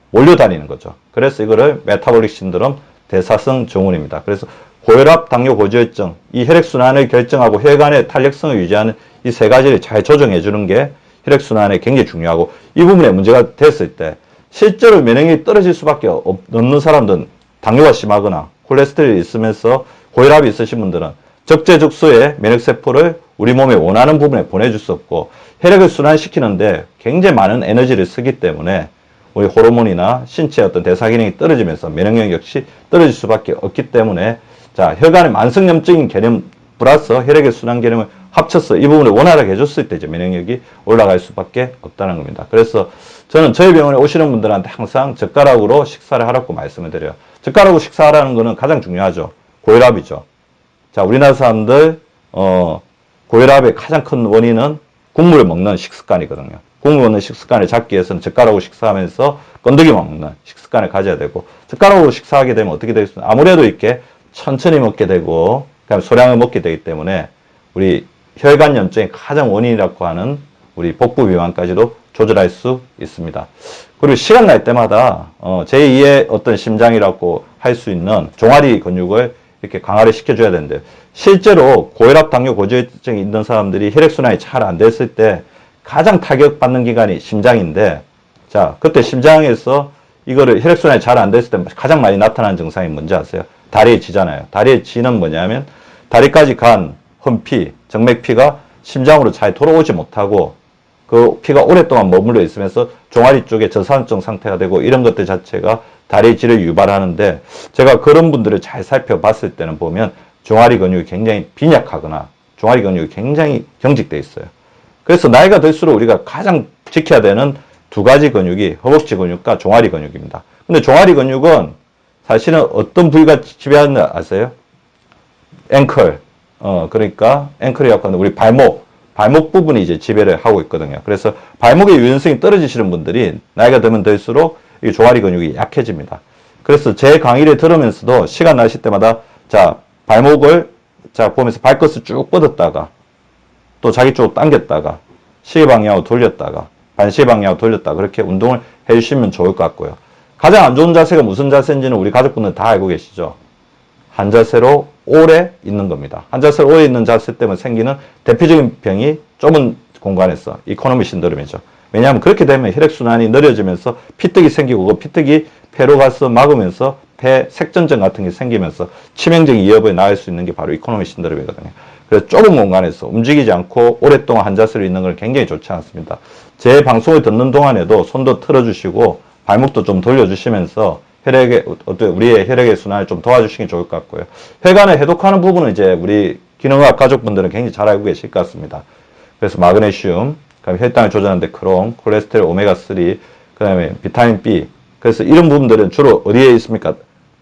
몰려다니는 거죠. 그래서 이거를 메타볼릭 신드롬 대사성 증후군입니다. 그래서 고혈압, 당뇨, 고지혈증, 이 혈액순환을 결정하고 혈관의 탄력성을 유지하는 이 세 가지를 잘 조정해 주는 게 혈액순환에 굉장히 중요하고, 이 부분에 문제가 됐을 때 실제로 면역력이 떨어질 수밖에 없는 사람들은 당뇨가 심하거나 콜레스테롤이 있으면서 고혈압이 있으신 분들은 적재적소의 면역세포를 우리 몸에 원하는 부분에 보내줄 수 없고, 혈액을 순환시키는데 굉장히 많은 에너지를 쓰기 때문에 우리 호르몬이나 신체의 어떤 대사 기능이 떨어지면서 면역력 역시 떨어질 수밖에 없기 때문에, 자, 혈관의 만성염증인 개념 플러스 혈액의 순환 개념을 합쳐서 이 부분을 원활하게 해줬을 때 이제 면역력이 올라갈 수밖에 없다는 겁니다. 그래서 저는 저희 병원에 오시는 분들한테 항상 젓가락으로 식사를 하라고 말씀을 드려요. 젓가락으로 식사하라는 거는 가장 중요하죠. 고혈압이죠. 자, 우리나라 사람들 고혈압의 가장 큰 원인은 국물을 먹는 식습관이거든요. 국물 먹는 식습관을 잡기 위해서는 젓가락으로 식사하면서 건더기만 먹는 식습관을 가져야 되고, 젓가락으로 식사하게 되면 어떻게 되겠습니까? 아무래도 이렇게 천천히 먹게 되고, 그다음에 소량을 먹게 되기 때문에 우리 혈관 염증의 가장 원인이라고 하는 우리 복부 비만까지도 조절할 수 있습니다. 그리고 시간 날 때마다 제2의 어떤 심장이라고 할 수 있는 종아리 근육을 이렇게 강화를 시켜줘야 되는데요. 실제로 고혈압, 당뇨, 고지혈증이 있는 사람들이 혈액순환이 잘 안 됐을 때 가장 타격받는 기관이 심장인데, 자, 그때 심장에서 이거를 혈액순환이 잘 안 됐을 때 가장 많이 나타나는 증상이 뭔지 아세요? 다리에 지잖아요. 다리에 지는 뭐냐면 다리까지 간 흠피, 정맥피가 심장으로 잘 돌아오지 못하고 그 피가 오랫동안 머물러 있으면서 종아리 쪽에 저산증 상태가 되고, 이런 것들 자체가 다리의 질을 유발하는데, 제가 그런 분들을 잘 살펴봤을 때는 보면 종아리 근육이 굉장히 빈약하거나 종아리 근육이 굉장히 경직되어 있어요. 그래서 나이가 들수록 우리가 가장 지켜야 되는 두 가지 근육이 허벅지 근육과 종아리 근육입니다. 근데 종아리 근육은 사실은 어떤 부위가 지배하는 줄 아세요? 앵클. 그러니까 앵클이 약간 우리 발목 부분이 이제 지배를 하고 있거든요. 그래서 발목의 유연성이 떨어지시는 분들이 나이가 들면 들수록 이 종아리 근육이 약해집니다. 그래서 제 강의를 들으면서도 시간 나실 때마다 자, 발목을 자, 보면서 발끝을 쭉 뻗었다가 또 자기 쪽으로 당겼다가 시계 방향으로 돌렸다가 반시계 방향으로 돌렸다가 그렇게 운동을 해주시면 좋을 것 같고요. 가장 안 좋은 자세가 무슨 자세인지는 우리 가족분들 다 알고 계시죠? 한 자세로 오래 있는 겁니다. 한 자세로 오래 있는 자세 때문에 생기는 대표적인 병이 좁은 공간에서 이코노미 신드롬이죠. 왜냐하면 그렇게 되면 혈액순환이 느려지면서 피떡이 생기고 그 피떡이 폐로 가서 막으면서 폐 색전증 같은 게 생기면서 치명적인 위협에 나을 수 있는 게 바로 이코노미 신드롬이거든요. 그래서 좁은 공간에서 움직이지 않고 오랫동안 한 자세로 있는 건 굉장히 좋지 않습니다. 제 방송을 듣는 동안에도 손도 틀어주시고 발목도 좀 돌려주시면서 우리의 혈액의 순환을 좀 도와주시는 게 좋을 것 같고요. 혈관을 해독하는 부분은 이제 우리 기능의학 가족분들은 굉장히 잘 알고 계실 것 같습니다. 그래서 마그네슘, 그다음에 혈당을 조절하는데 크롬, 콜레스테롤, 오메가3, 그다음에 비타민 B. 그래서 이런 부분들은 주로 어디에 있습니까?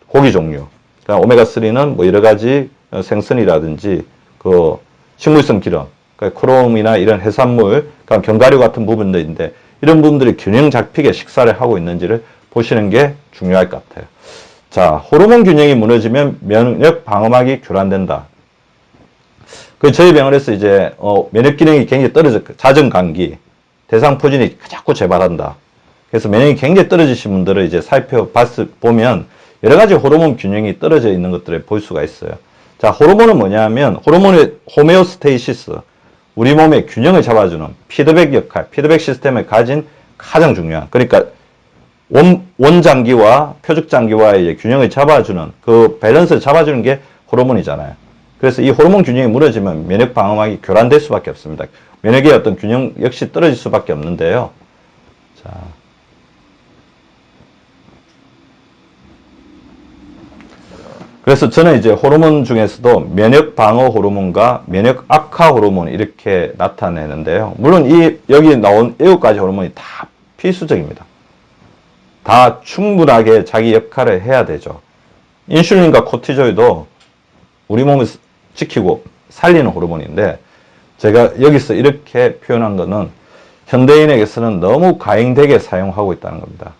고기 종류. 그다음 오메가3는 뭐 여러 가지 생선이라든지 그 식물성 기름, 그러니까 크롬이나 이런 해산물, 그다음 견과류 같은 부분들인데 이런 부분들이 균형 잡히게 식사를 하고 있는지를 보시는 게 중요할 것 같아요. 자, 호르몬 균형이 무너지면 면역 방어막이 교란된다. 그 저희 병원에서 이제 면역 기능이 굉장히 잦은 감기, 대상포진이 자꾸 재발한다. 그래서 면역이 굉장히 떨어지신 분들을 이제 보면 여러 가지 호르몬 균형이 떨어져 있는 것들을 볼 수가 있어요. 자, 호르몬은 뭐냐면 호르몬의 호메오스테이시스, 우리 몸의 균형을 잡아주는 피드백 역할, 피드백 시스템을 가진 가장 중요한, 그러니까 원장기와 표적장기와의 이제 균형을 잡아주는 그 밸런스를 잡아주는 게 호르몬이잖아요. 그래서 이 호르몬 균형이 무너지면 면역 방어막이 교란될 수밖에 없습니다. 면역의 어떤 균형 역시 떨어질 수밖에 없는데요. 자. 그래서 저는 이제 호르몬 중에서도 면역 방어 호르몬과 면역 악화 호르몬 이렇게 나타내는데요. 물론 여기 나온 7가지 호르몬이 다 필수적입니다. 다 충분하게 자기 역할을 해야 되죠. 인슐린과 코티졸도 우리 몸을 지키고 살리는 호르몬인데 제가 여기서 이렇게 표현한 거는 현대인에게서는 너무 과잉되게 사용하고 있다는 겁니다.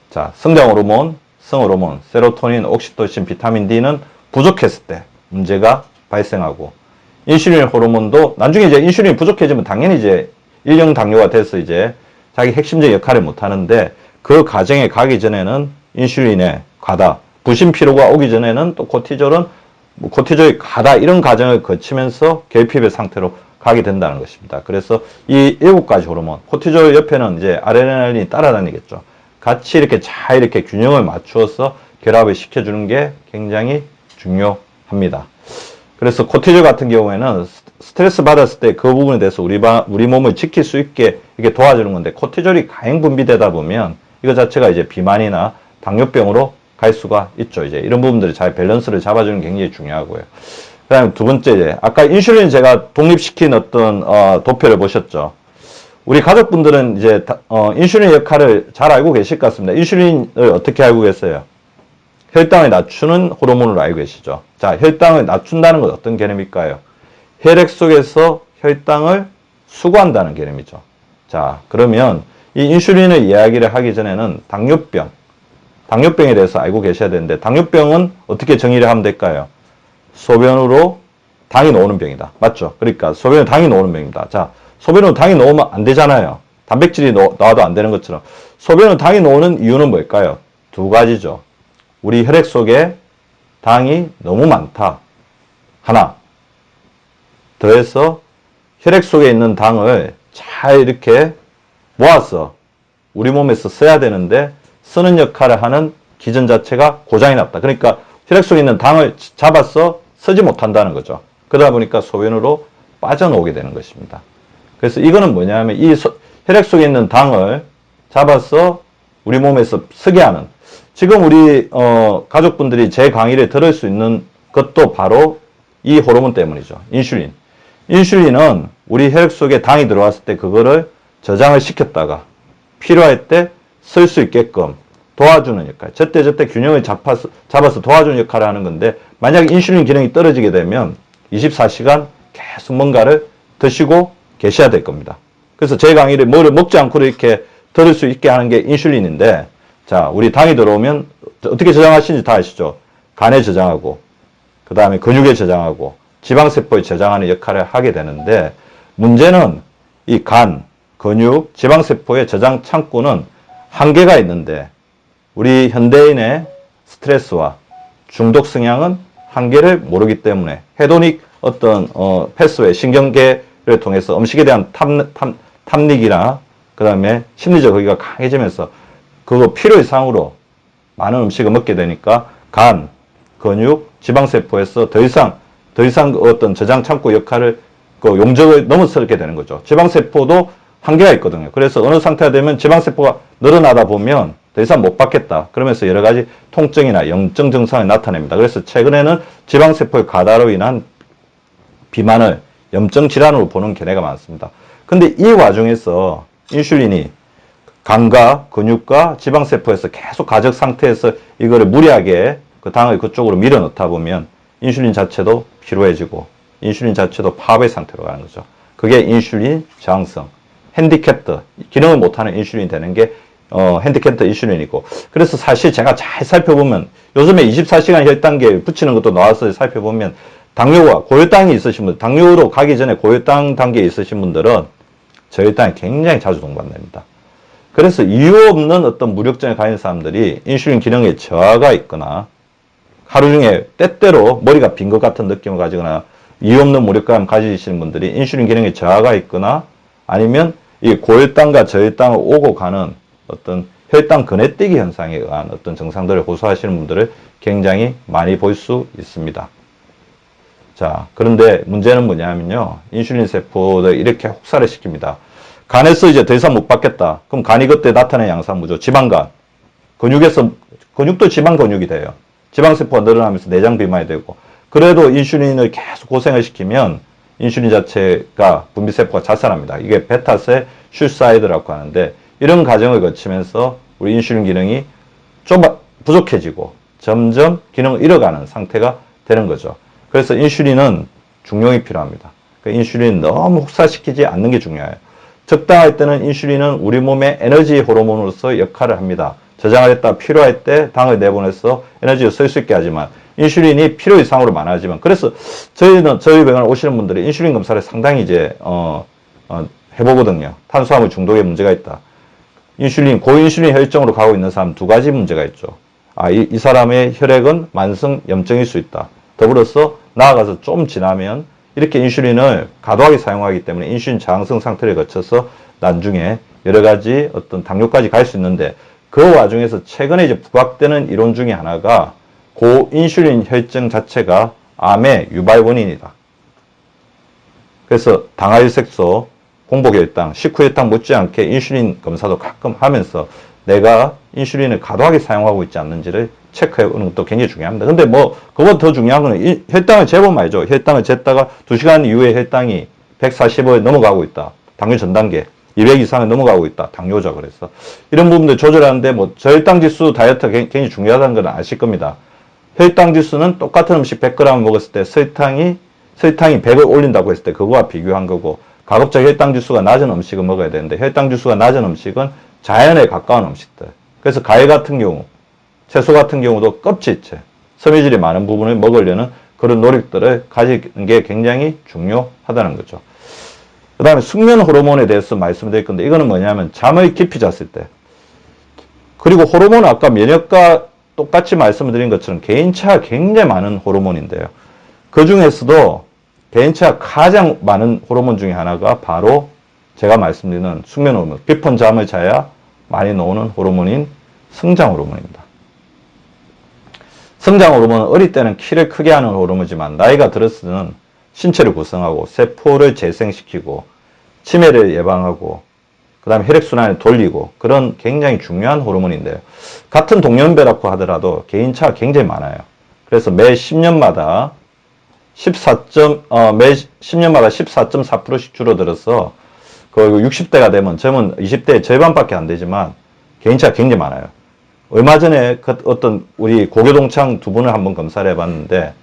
자, 성장 호르몬, 성호르몬, 세로토닌, 옥시토신, 비타민 D는 부족했을 때 문제가 발생하고 인슐린 호르몬도 나중에 이제 인슐린이 부족해지면 당연히 이제 일형 당뇨가 돼서 이제 자기 핵심적인 역할을 못 하는데 그 과정에 가기 전에는 인슐린의 과다, 부신 피로가 오기 전에는 또 코티졸이 과다 이런 과정을 거치면서 결핍의 상태로 가게 된다는 것입니다. 그래서 이 7가지 호르몬, 코티졸 옆에는 이제 아드레날린이 따라다니겠죠. 같이 이렇게 잘 이렇게 균형을 맞추어서 결합을 시켜주는 게 굉장히 중요합니다. 그래서 코티졸 같은 경우에는 스트레스 받았을 때 그 부분에 대해서 우리 몸을 지킬 수 있게 이렇게 도와주는 건데 코티졸이 과잉 분비되다 보면 이거 자체가 이제 비만이나 당뇨병으로 갈 수가 있죠. 이제 이런 부분들을 잘 밸런스를 잡아주는 게 굉장히 중요하고요. 그 다음에 두 번째, 이제 아까 인슐린 제가 독립시킨 어떤 도표를 보셨죠. 우리 가족분들은 이제 인슐린 역할을 잘 알고 계실 것 같습니다. 인슐린을 어떻게 알고 계세요? 혈당을 낮추는 호르몬으로 알고 계시죠. 자, 혈당을 낮춘다는 건 어떤 개념일까요? 혈액 속에서 혈당을 수거한다는 개념이죠. 자, 그러면 이 인슐린을 이야기를 하기 전에는 당뇨병에 대해서 알고 계셔야 되는데 당뇨병은 어떻게 정의를 하면 될까요? 소변으로 당이 나오는 병이다. 맞죠? 그러니까 소변으로 당이 나오는 병입니다. 자, 소변으로 당이 나오면 안 되잖아요. 단백질이 나와도 안 되는 것처럼. 소변으로 당이 나오는 이유는 뭘까요? 두 가지죠. 우리 혈액 속에 당이 너무 많다. 하나. 더해서 혈액 속에 있는 당을 잘 이렇게 모아서 우리 몸에서 써야 되는데 쓰는 역할을 하는 기전 자체가 고장이 났다. 그러니까 혈액 속에 있는 당을 잡아서 쓰지 못한다는 거죠. 그러다 보니까 소변으로 빠져나오게 되는 것입니다. 그래서 이거는 뭐냐면 이 혈액 속에 있는 당을 잡아서 우리 몸에서 쓰게 하는, 지금 우리 가족분들이 제 강의를 들을 수 있는 것도 바로 이 호르몬 때문이죠. 인슐린. 인슐린은 우리 혈액 속에 당이 들어왔을 때 그거를 저장을 시켰다가 필요할 때 쓸 수 있게끔 도와주는 역할. 저때 균형을 잡아서 도와주는 역할을 하는 건데, 만약 인슐린 기능이 떨어지게 되면 24시간 계속 뭔가를 드시고 계셔야 될 겁니다. 그래서 제 강의를 뭐를 먹지 않고 이렇게 들을 수 있게 하는 게 인슐린인데, 자, 우리 당이 들어오면 어떻게 저장하시는지 다 아시죠? 간에 저장하고, 그 다음에 근육에 저장하고, 지방세포에 저장하는 역할을 하게 되는데, 문제는 이 간, 근육, 지방세포의 저장 창구는 한계가 있는데, 우리 현대인의 스트레스와 중독 성향은 한계를 모르기 때문에 헤도닉 어떤 패스웨이, 신경계를 통해서 음식에 대한 탐닉이나 그 다음에 심리적 거기가 강해지면서 그거 필요 이상으로 많은 음식을 먹게 되니까 간, 근육, 지방세포에서 더 이상 어떤 저장 창구 역할을 그 용적을 넘어서게 되는 거죠. 지방세포도 한계가 있거든요. 그래서 어느 상태가 되면 지방세포가 늘어나다 보면 더 이상 못 받겠다. 그러면서 여러 가지 통증이나 염증 증상이 나타냅니다. 그래서 최근에는 지방세포의 과다로 인한 비만을 염증 질환으로 보는 견해가 많습니다. 근데 이 와중에서 인슐린이 간과 근육과 지방세포에서 계속 가적 상태에서 이거를 무리하게 그 당을 그쪽으로 밀어 넣다 보면 인슐린 자체도 피로해지고 인슐린 자체도 파괴 상태로 가는 거죠. 그게 인슐린 저항성, 핸디캡트, 기능을 못하는 인슐린이 되는 게 핸디캡트 인슐린이고, 그래서 사실 제가 잘 살펴보면 요즘에 24시간 혈당계 붙이는 것도 나와서 살펴보면 당뇨와 고혈당이 있으신 분들, 당뇨로 가기 전에 고혈당 단계에 있으신 분들은 저혈당이 굉장히 자주 동반됩니다. 그래서 이유 없는 어떤 무력증에 가진 사람들이 인슐린 기능에 저하가 있거나 하루 중에 때때로 머리가 빈 것 같은 느낌을 가지거나 이유 없는 무력감 가지시는 분들이 인슐린 기능에 저하가 있거나 아니면 이 고혈당과 저혈당을 오고 가는 어떤 혈당 건너뛰기 현상에 의한 어떤 증상들을 호소하시는 분들을 굉장히 많이 볼 수 있습니다. 자, 그런데 문제는 뭐냐면요. 인슐린 세포를 이렇게 혹사를 시킵니다. 간에서 이제 더 이상 못 받겠다. 그럼 간이 그때 나타내는 양상 뭐죠? 지방간. 근육도 지방 근육이 돼요. 지방세포가 늘어나면서 내장 비만이 되고. 그래도 인슐린을 계속 고생을 시키면 인슐린 자체가 분비세포가 자살합니다. 이게 베타세 슈사이드라고 하는데, 이런 과정을 거치면서 우리 인슐린 기능이 좀 부족해지고 점점 기능을 잃어가는 상태가 되는 거죠. 그래서 인슐린은 중용이 필요합니다. 그러니까 인슐린 너무 혹사시키지 않는 게 중요해요. 적당할 때는 인슐린은 우리 몸의 에너지 호르몬으로서 역할을 합니다. 저장을 했다 필요할 때 당을 내보내서 에너지를 쓸 수 있게 하지만, 인슐린이 필요 이상으로 많아지면, 그래서 저희 병원에 오시는 분들이 인슐린 검사를 상당히 이제 해보거든요. 탄수화물 중독에 문제가 있다. 고인슐린 혈증으로 가고 있는 사람 두 가지 문제가 있죠. 이 사람의 혈액은 만성 염증일 수 있다. 더불어서 나아가서 좀 지나면 이렇게 인슐린을 과도하게 사용하기 때문에 인슐린 저항성 상태를 거쳐서 나중에 여러 가지 어떤 당뇨까지 갈 수 있는데, 그 와중에서 최근에 이제 부각되는 이론 중에 하나가 고인슐린 혈증 자체가 암의 유발 원인이다. 그래서 당화혈색소, 공복혈당, 식후혈당 못지않게 인슐린 검사도 가끔 하면서 내가 인슐린을 과도하게 사용하고 있지 않는지를 체크해보는 것도 굉장히 중요합니다. 근데 그보다 더 중요한 거는 혈당을 재보면 알죠. 혈당을 쟀다가 2시간 이후에 혈당이 140을 넘어가고 있다. 당뇨 전 단계. 200 이상을 넘어가고 있다. 당뇨죠. 그래서 이런 부분들 조절하는데 저혈당 지수 다이어트가 굉장히 중요하다는 건 아실 겁니다. 혈당 지수는 똑같은 음식 100g 먹었을 때 설탕이 100을 올린다고 했을 때 그거와 비교한 거고, 가급적 혈당 지수가 낮은 음식을 먹어야 되는데, 혈당 지수가 낮은 음식은 자연에 가까운 음식들. 그래서 과일 같은 경우, 채소 같은 경우도 껍질째, 섬유질이 많은 부분을 먹으려는 그런 노력들을 가지는 게 굉장히 중요하다는 거죠. 그 다음에 숙면 호르몬에 대해서 말씀드릴 건데, 이거는 뭐냐면 잠을 깊이 잤을 때, 그리고 호르몬은 아까 면역과 똑같이 말씀드린 것처럼 개인차가 굉장히 많은 호르몬인데요. 그 중에서도 개인차가 가장 많은 호르몬 중에 하나가 바로 제가 말씀드리는 숙면 호르몬, 깊은 잠을 자야 많이 나오는 호르몬인 성장 호르몬입니다. 성장 호르몬은 어릴 때는 키를 크게 하는 호르몬이지만 나이가 들어서는 신체를 구성하고 세포를 재생시키고 치매를 예방하고 그 다음에 혈액순환을 돌리고 그런 굉장히 중요한 호르몬인데요. 같은 동년배라고 하더라도 개인차가 굉장히 많아요. 그래서 매 10년마다 14.4%씩 줄어들어서 그리고 60대가 되면 젊은 20대의 절반밖에 안 되지만 개인차가 굉장히 많아요. 얼마 전에 어떤 우리 고교동창 두 분을 한번 검사를 해봤는데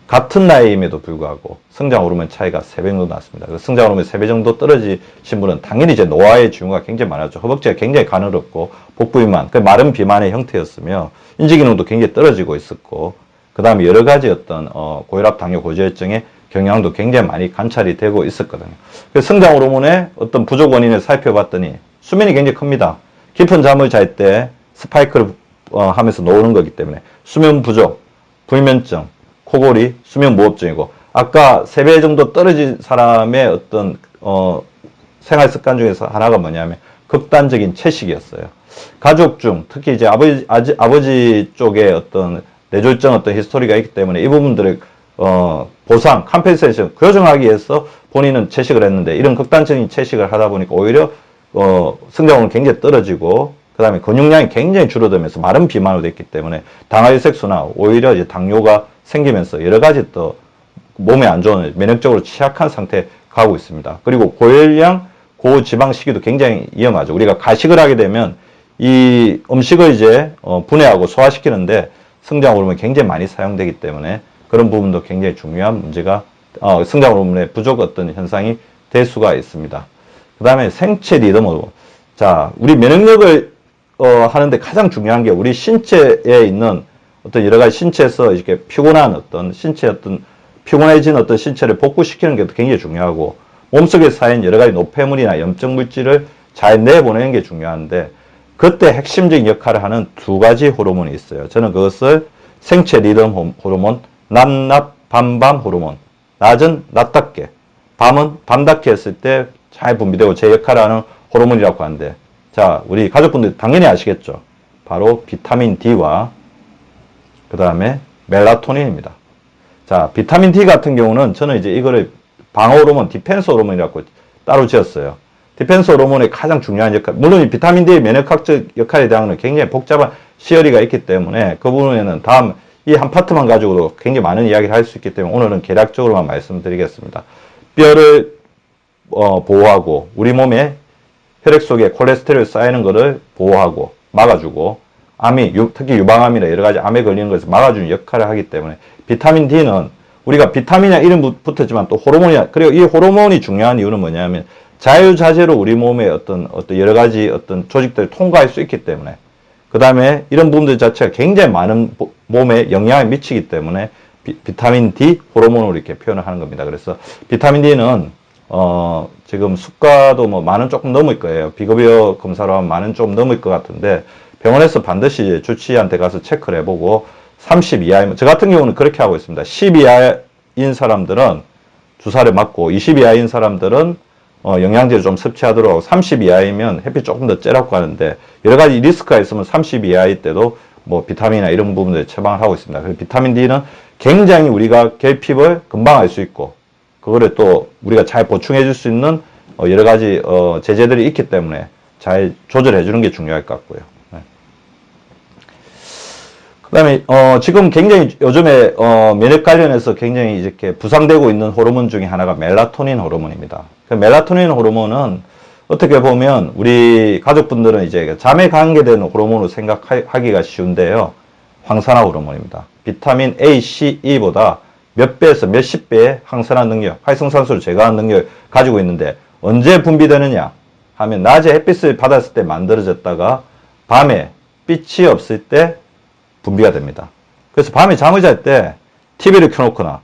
같은 나이임에도 불구하고 성장 호르몬 차이가 3배 정도 났습니다. 성장 호르몬이 3배 정도 떨어지신 분은 당연히 이제 노화의 징후가 굉장히 많았죠. 허벅지가 굉장히 가늘었고 복부 비만, 마른 비만의 형태였으며 인지 기능도 굉장히 떨어지고 있었고 그 다음에 여러 가지 어떤 고혈압, 당뇨, 고지혈증의 경향도 굉장히 많이 관찰이 되고 있었거든요. 그래서 성장 호르몬의 어떤 부족 원인을 살펴봤더니 수면이 굉장히 큽니다. 깊은 잠을 잘 때 스파이크를 하면서 놓는 거기 때문에 수면 부족, 불면증, 코골이, 수면 무호흡증이고 아까 3배 정도 떨어진 사람의 어떤 생활 습관 중에서 하나가 뭐냐면 극단적인 채식이었어요. 가족 중 특히 이제 아버지 쪽에 어떤 뇌졸중 어떤 히스토리가 있기 때문에 이 부분들을 보상, 컴펜세이션, 교정하기 위해서 본인은 채식을 했는데 이런 극단적인 채식을 하다 보니까 오히려 성장은 굉장히 떨어지고 그 다음에 근육량이 굉장히 줄어들면서 마른 비만으로 됐기 때문에 당화혈색소나 오히려 이제 당뇨가 생기면서 여러 가지 또 몸에 안 좋은 면역적으로 취약한 상태에 가고 있습니다. 그리고 고열량, 고지방 식이도 굉장히 위험하죠. 우리가 가식을 하게 되면 이 음식을 이제 분해하고 소화시키는데 성장 호르몬이 굉장히 많이 사용되기 때문에 그런 부분도 굉장히 중요한 문제가 성장 호르몬의 부족 어떤 현상이 될 수가 있습니다. 그 다음에 생체 리듬 호르몬. 자, 우리 면역력을 하는데 가장 중요한 게 우리 신체에 있는 어떤 여러 가지 신체에서 이렇게 피곤한 어떤 피곤해진 어떤 신체를 복구시키는 게 굉장히 중요하고 몸속에 쌓인 여러 가지 노폐물이나 염증 물질을 잘 내보내는 게 중요한데 그때 핵심적인 역할을 하는 두 가지 호르몬이 있어요. 저는 그것을 생체 리듬 호르몬, 낮낮 밤밤 호르몬. 낮은 낮답게, 밤은 밤답게 했을 때 잘 분비되고 제 역할을 하는 호르몬이라고 하는데 자, 우리 가족분들 당연히 아시겠죠? 바로 비타민 D와 그 다음에 멜라토닌입니다. 자, 비타민 D 같은 경우는 저는 이제 이거를 방어 호르몬, 디펜스 호르몬이라고 따로 지었어요. 디펜스 호르몬의 가장 중요한 역할, 물론 이 비타민 D의 면역학적 역할에 대한 굉장히 복잡한 시어리가 있기 때문에 그 부분에는 다음 이 한 파트만 가지고도 굉장히 많은 이야기를 할 수 있기 때문에 오늘은 개략적으로만 말씀드리겠습니다. 뼈를 보호하고 우리 몸에 혈액 속에 콜레스테롤 쌓이는 것을 보호하고 막아주고 암이 특히 유방암이나 여러 가지 암에 걸리는 것을 막아주는 역할을 하기 때문에 비타민 D는 우리가 비타민이나 이름 붙었지만 또 호르몬이야. 그리고 이 호르몬이 중요한 이유는 뭐냐면 자유자재로 우리 몸의 어떤 여러 가지 어떤 조직들을 통과할 수 있기 때문에 그 다음에 이런 부분들 자체가 굉장히 많은 몸에 영향을 미치기 때문에 비타민 D 호르몬으로 이렇게 표현을 하는 겁니다. 그래서 비타민 D는 지금 수가도 뭐 10,000원 조금 넘을 거예요. 비급여 검사로 하면 10,000원 좀 넘을 것 같은데 병원에서 반드시 주치의한테 가서 체크를 해보고 30 이하이면 저 같은 경우는 그렇게 하고 있습니다. 10 이하인 사람들은 주사를 맞고 20 이하인 사람들은 영양제를 좀 섭취하도록 하고 30 이하이면 햇빛 조금 더 쬐라고 하는데 여러 가지 리스크가 있으면 30 이하일 때도 뭐 비타민이나 이런 부분들 처방을 하고 있습니다. 그래서 비타민 D는 굉장히 우리가 결핍을 금방 할 수 있고 그거를 또 우리가 잘 보충해 줄 수 있는 여러 가지 제재들이 있기 때문에 잘 조절해 주는 게 중요할 것 같고요. 네. 그 다음에 지금 굉장히 요즘에 면역 관련해서 굉장히 이렇게 부상되고 있는 호르몬 중에 하나가 멜라토닌 호르몬입니다. 그 멜라토닌 호르몬은 어떻게 보면 우리 가족분들은 이제 잠에 관계되는 호르몬으로 생각하기가 쉬운데요. 황산화 호르몬입니다. 비타민 A, C, E보다 몇 배에서 몇십 배의 항산화 능력, 활성산소를 제거하는 능력을 가지고 있는데 언제 분비되느냐 하면 낮에 햇빛을 받았을 때 만들어졌다가 밤에 빛이 없을 때 분비가 됩니다. 그래서 밤에 잠을 잘 때 TV를 켜놓거나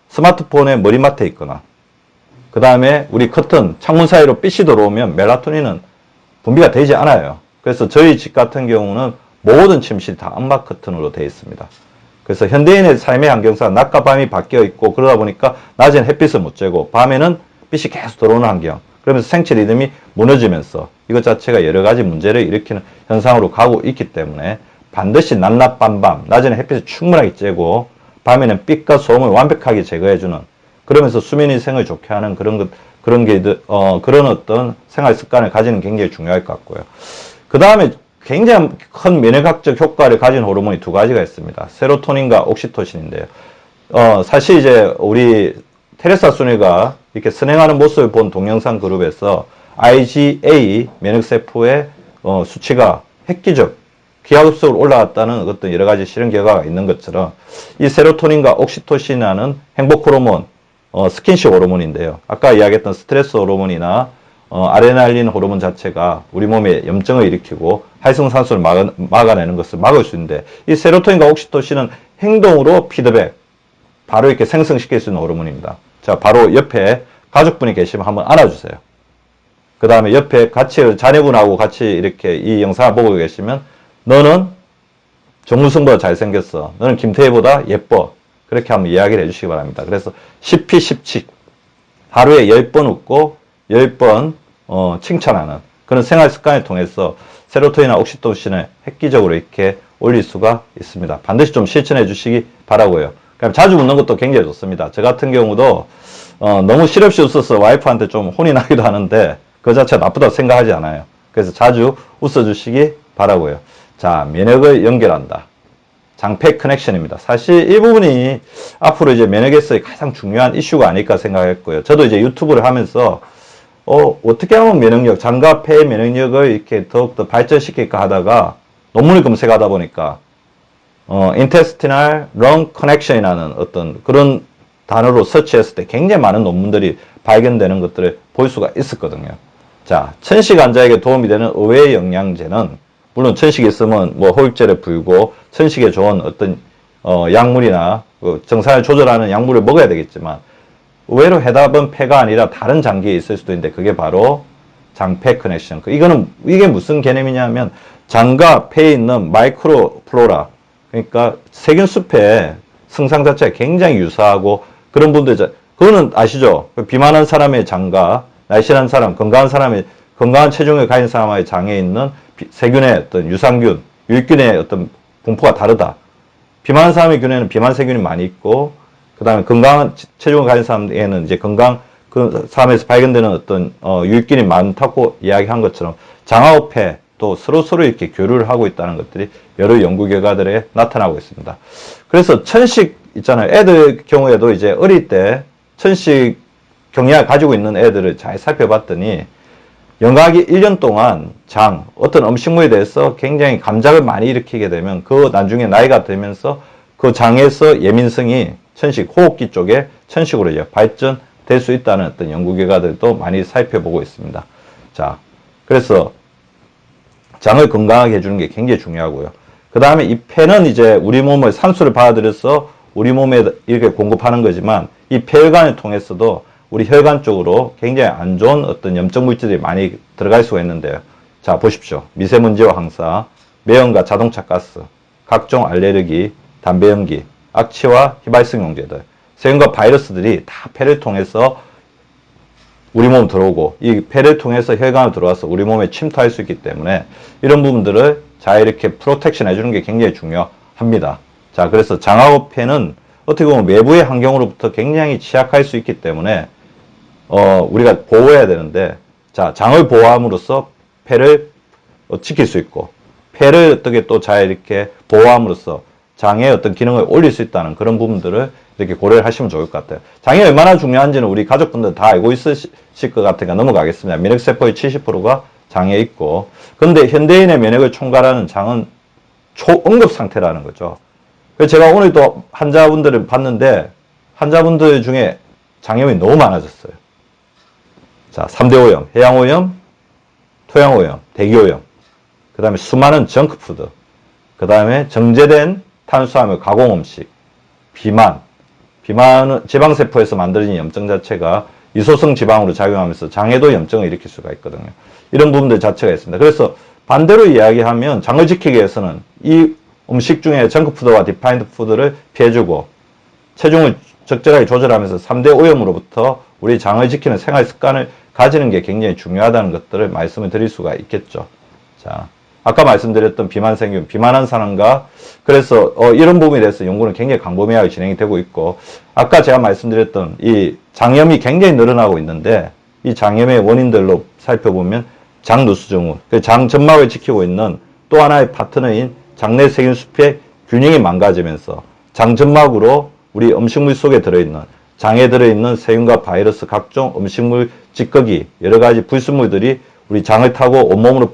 스마트폰에 머리맡에 있거나 그 다음에 우리 커튼, 창문 사이로 빛이 들어오면 멜라토닌은 분비가 되지 않아요. 그래서 저희 집 같은 경우는 모든 침실이 다 암막 커튼으로 되어 있습니다. 그래서 현대인의 삶의 환경상 낮과 밤이 바뀌어 있고 그러다 보니까 낮에는 햇빛을 못 쬐고 밤에는 빛이 계속 들어오는 환경. 그러면서 생체 리듬이 무너지면서 이것 자체가 여러 가지 문제를 일으키는 현상으로 가고 있기 때문에 반드시 낮낮 밤밤, 낮에는 햇빛을 충분하게 쬐고 밤에는 빛과 소음을 완벽하게 제거해주는 그러면서 수면 위생을 좋게 하는 그런 어떤 생활 습관을 가지는 게 굉장히 중요할 것 같고요. 그 다음에 굉장히 큰 면역학적 효과를 가진 호르몬이 두 가지가 있습니다. 세로토닌과 옥시토신인데요. 사실 이제 우리 테레사 순위가 이렇게 선행하는 모습을 본 동영상 그룹에서 IgA 면역세포의 수치가 획기적, 기하급수적으로 올라갔다는 어떤 여러 가지 실험 결과가 있는 것처럼 이 세로토닌과 옥시토신이라는 행복 호르몬, 스킨십 호르몬인데요. 아까 이야기했던 스트레스 호르몬이나 아레날린 호르몬 자체가 우리 몸에 염증을 일으키고 활성산소를 막아내는 것을 막을 수 있는데 이 세로토닌과 옥시토신은 행동으로 피드백, 바로 이렇게 생성시킬 수 있는 호르몬입니다. 자, 바로 옆에 가족분이 계시면 한번 안아주세요. 그 다음에 옆에 같이 자녀분하고 같이 이렇게 이 영상을 보고 계시면 너는 정우승보다 잘생겼어. 너는 김태희보다 예뻐. 그렇게 한번 이야기를 해주시기 바랍니다. 그래서 10피 10칙. 하루에 10번 웃고 10번 칭찬하는 그런 생활 습관을 통해서 세로토닌이나 옥시토신을 획기적으로 이렇게 올릴 수가 있습니다. 반드시 좀 실천해 주시기 바라고요. 그럼 자주 웃는 것도 굉장히 좋습니다. 저 같은 경우도 너무 실없이 웃어서 와이프한테 좀 혼이 나기도 하는데 그 자체가 나쁘다고 생각하지 않아요. 그래서 자주 웃어주시기 바라고요. 자, 면역을 연결한다. 장폐 커넥션입니다. 사실 이 부분이 앞으로 이제 면역에서의 가장 중요한 이슈가 아닐까 생각했고요. 저도 이제 유튜브를 하면서 어떻게 하면 면역력, 장과 폐의 면역력을 이렇게 더욱더 발전시킬까 하다가 논문을 검색하다 보니까 intestinal lung connection이라는 어떤 그런 단어로 서치했을 때 굉장히 많은 논문들이 발견되는 것들을 볼 수가 있었거든요. 자, 천식 환자에게 도움이 되는 의외의 영양제는 물론 천식이 있으면 뭐 호흡제를 불고 천식에 좋은 어떤 약물이나 정상을 조절하는 약물을 먹어야 되겠지만 의외로 해답은 폐가 아니라 다른 장기에 있을 수도 있는데 그게 바로 장폐 커넥션. 이게 무슨 개념이냐면 장과 폐에 있는 마이크로 플로라, 그러니까 세균숲의 성상 자체가 굉장히 유사하고 그런 분들, 그거는 아시죠? 비만한 사람의 장과 날씬한 사람, 건강한 체중을 가진 사람의 장에 있는 세균의 어떤 유산균, 유익균의 어떤 분포가 다르다. 비만한 사람의 균에는 비만 세균이 많이 있고, 그 다음에 건강한 체중을 가진 사람에는 이제 그 사람에서 발견되는 어떤 유익균이 많다고 이야기한 것처럼 장하고 폐 또 서로 이렇게 교류를 하고 있다는 것들이 여러 연구 결과들에 나타나고 있습니다. 그래서 천식 있잖아요. 애들 경우에도 이제 어릴 때 천식 경향을 가지고 있는 애들을 잘 살펴봤더니 영아기 1년 동안 어떤 음식물에 대해서 굉장히 감작을 많이 일으키게 되면 그 나중에 나이가 들면서 그 장에서 예민성이 천식, 호흡기 쪽에 천식으로 이제 발전될 수 있다는 어떤 연구 결과들도 많이 살펴보고 있습니다. 자, 그래서 장을 건강하게 해주는 게 굉장히 중요하고요. 그 다음에 이 폐는 이제 우리 몸을 산소를 받아들여서 우리 몸에 이렇게 공급하는 거지만 이 폐혈관을 통해서도 우리 혈관 쪽으로 굉장히 안 좋은 어떤 염증 물질들이 많이 들어갈 수가 있는데요. 자, 보십시오. 미세먼지와 황사, 매연과 자동차 가스, 각종 알레르기, 담배 연기, 악취와 휘발성 용제들, 세균과 바이러스들이 다 폐를 통해서 우리 몸 들어오고 이 폐를 통해서 혈관을 들어와서 우리 몸에 침투할 수 있기 때문에 이런 부분들을 잘 이렇게 프로텍션 해주는 게 굉장히 중요합니다. 자, 그래서 장하고 폐는 어떻게 보면 외부의 환경으로부터 굉장히 취약할 수 있기 때문에 우리가 보호해야 되는데, 자, 장을 보호함으로써 폐를 지킬 수 있고 폐를 어떻게 또 잘 이렇게 보호함으로써 장의 어떤 기능을 올릴 수 있다는 그런 부분들을 이렇게 고려를 하시면 좋을 것 같아요. 장이 얼마나 중요한지는 우리 가족분들 다 알고 있으실 것 같으니까 넘어가겠습니다. 면역세포의 70%가 장에 있고, 근데 현대인의 면역을 총괄하는 장은 초응급 상태라는 거죠. 그래서 제가 오늘도 환자분들을 봤는데 환자분들 중에 장염이 너무 많아졌어요. 자, 3대 오염, 해양오염, 토양오염, 대기오염, 그 다음에 수많은 정크푸드, 그 다음에 정제된 탄수화물, 가공음식, 비만은 지방세포에서 만들어진 염증 자체가 이소성 지방으로 작용하면서 장에도 염증을 일으킬 수가 있거든요. 이런 부분들 자체가 있습니다. 그래서 반대로 이야기하면 장을 지키기 위해서는 이 음식 중에 정크푸드와 디파인드 푸드를 피해주고 체중을 적절하게 조절하면서 3대 오염으로부터 우리 장을 지키는 생활 습관을 가지는 게 굉장히 중요하다는 것들을 말씀을 드릴 수가 있겠죠. 자, 아까 말씀드렸던 비만세균, 비만한 사람과 그래서 이런 부분에 대해서 연구는 굉장히 광범위하게 진행이 되고 있고, 아까 제가 말씀드렸던 이 장염이 굉장히 늘어나고 있는데 이 장염의 원인들로 살펴보면 장누수증후, 그 장점막을 지키고 있는 또 하나의 파트너인 장내 세균 숲의 균형이 망가지면서 장점막으로 우리 음식물 속에 들어있는 장에 들어있는 세균과 바이러스, 각종 음식물 찌꺼기, 여러 가지 불순물들이 우리 장을 타고 온몸으로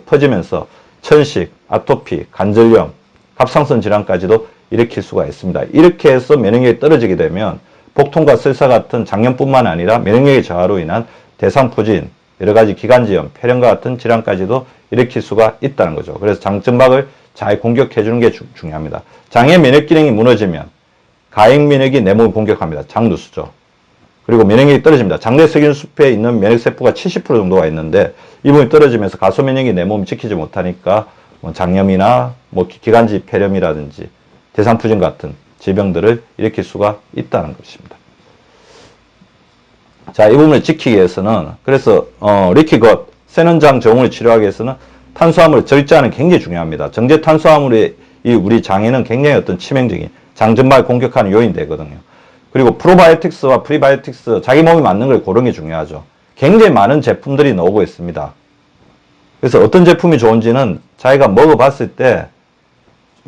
퍼지면서 천식, 아토피, 관절염, 갑상선 질환까지도 일으킬 수가 있습니다. 이렇게 해서 면역력이 떨어지게 되면 복통과 설사 같은 장염뿐만 아니라 면역력의 저하로 인한 대상포진, 여러 가지 기관지염, 폐렴과 같은 질환까지도 일으킬 수가 있다는 거죠. 그래서 장점막을 잘 공격해 주는 게 중요합니다. 장의 면역 기능이 무너지면 가행 면역이 내 몸을 공격합니다. 장누수죠. 그리고 면역력이 떨어집니다. 장내세균 숲에 있는 면역세포가 70% 정도가 있는데 이 부분이 떨어지면서 가소 면역이 내 몸을 지키지 못하니까 뭐 장염이나 뭐 기관지 폐렴이라든지 대상포진 같은 질병들을 일으킬 수가 있다는 것입니다. 자, 이 부분을 지키기 위해서는 그래서 리키겉 세는장 증후군을 치료하기 위해서는 탄수화물 절제하는 게 굉장히 중요합니다. 정제 탄수화물이 우리 장에는 굉장히 어떤 치명적인 장점막을 공격하는 요인이 되거든요. 그리고 프로바이오틱스와 프리바이오틱스 자기 몸에 맞는 걸 고르는 게 중요하죠. 굉장히 많은 제품들이 나오고 있습니다. 그래서 어떤 제품이 좋은지는 자기가 먹어봤을 때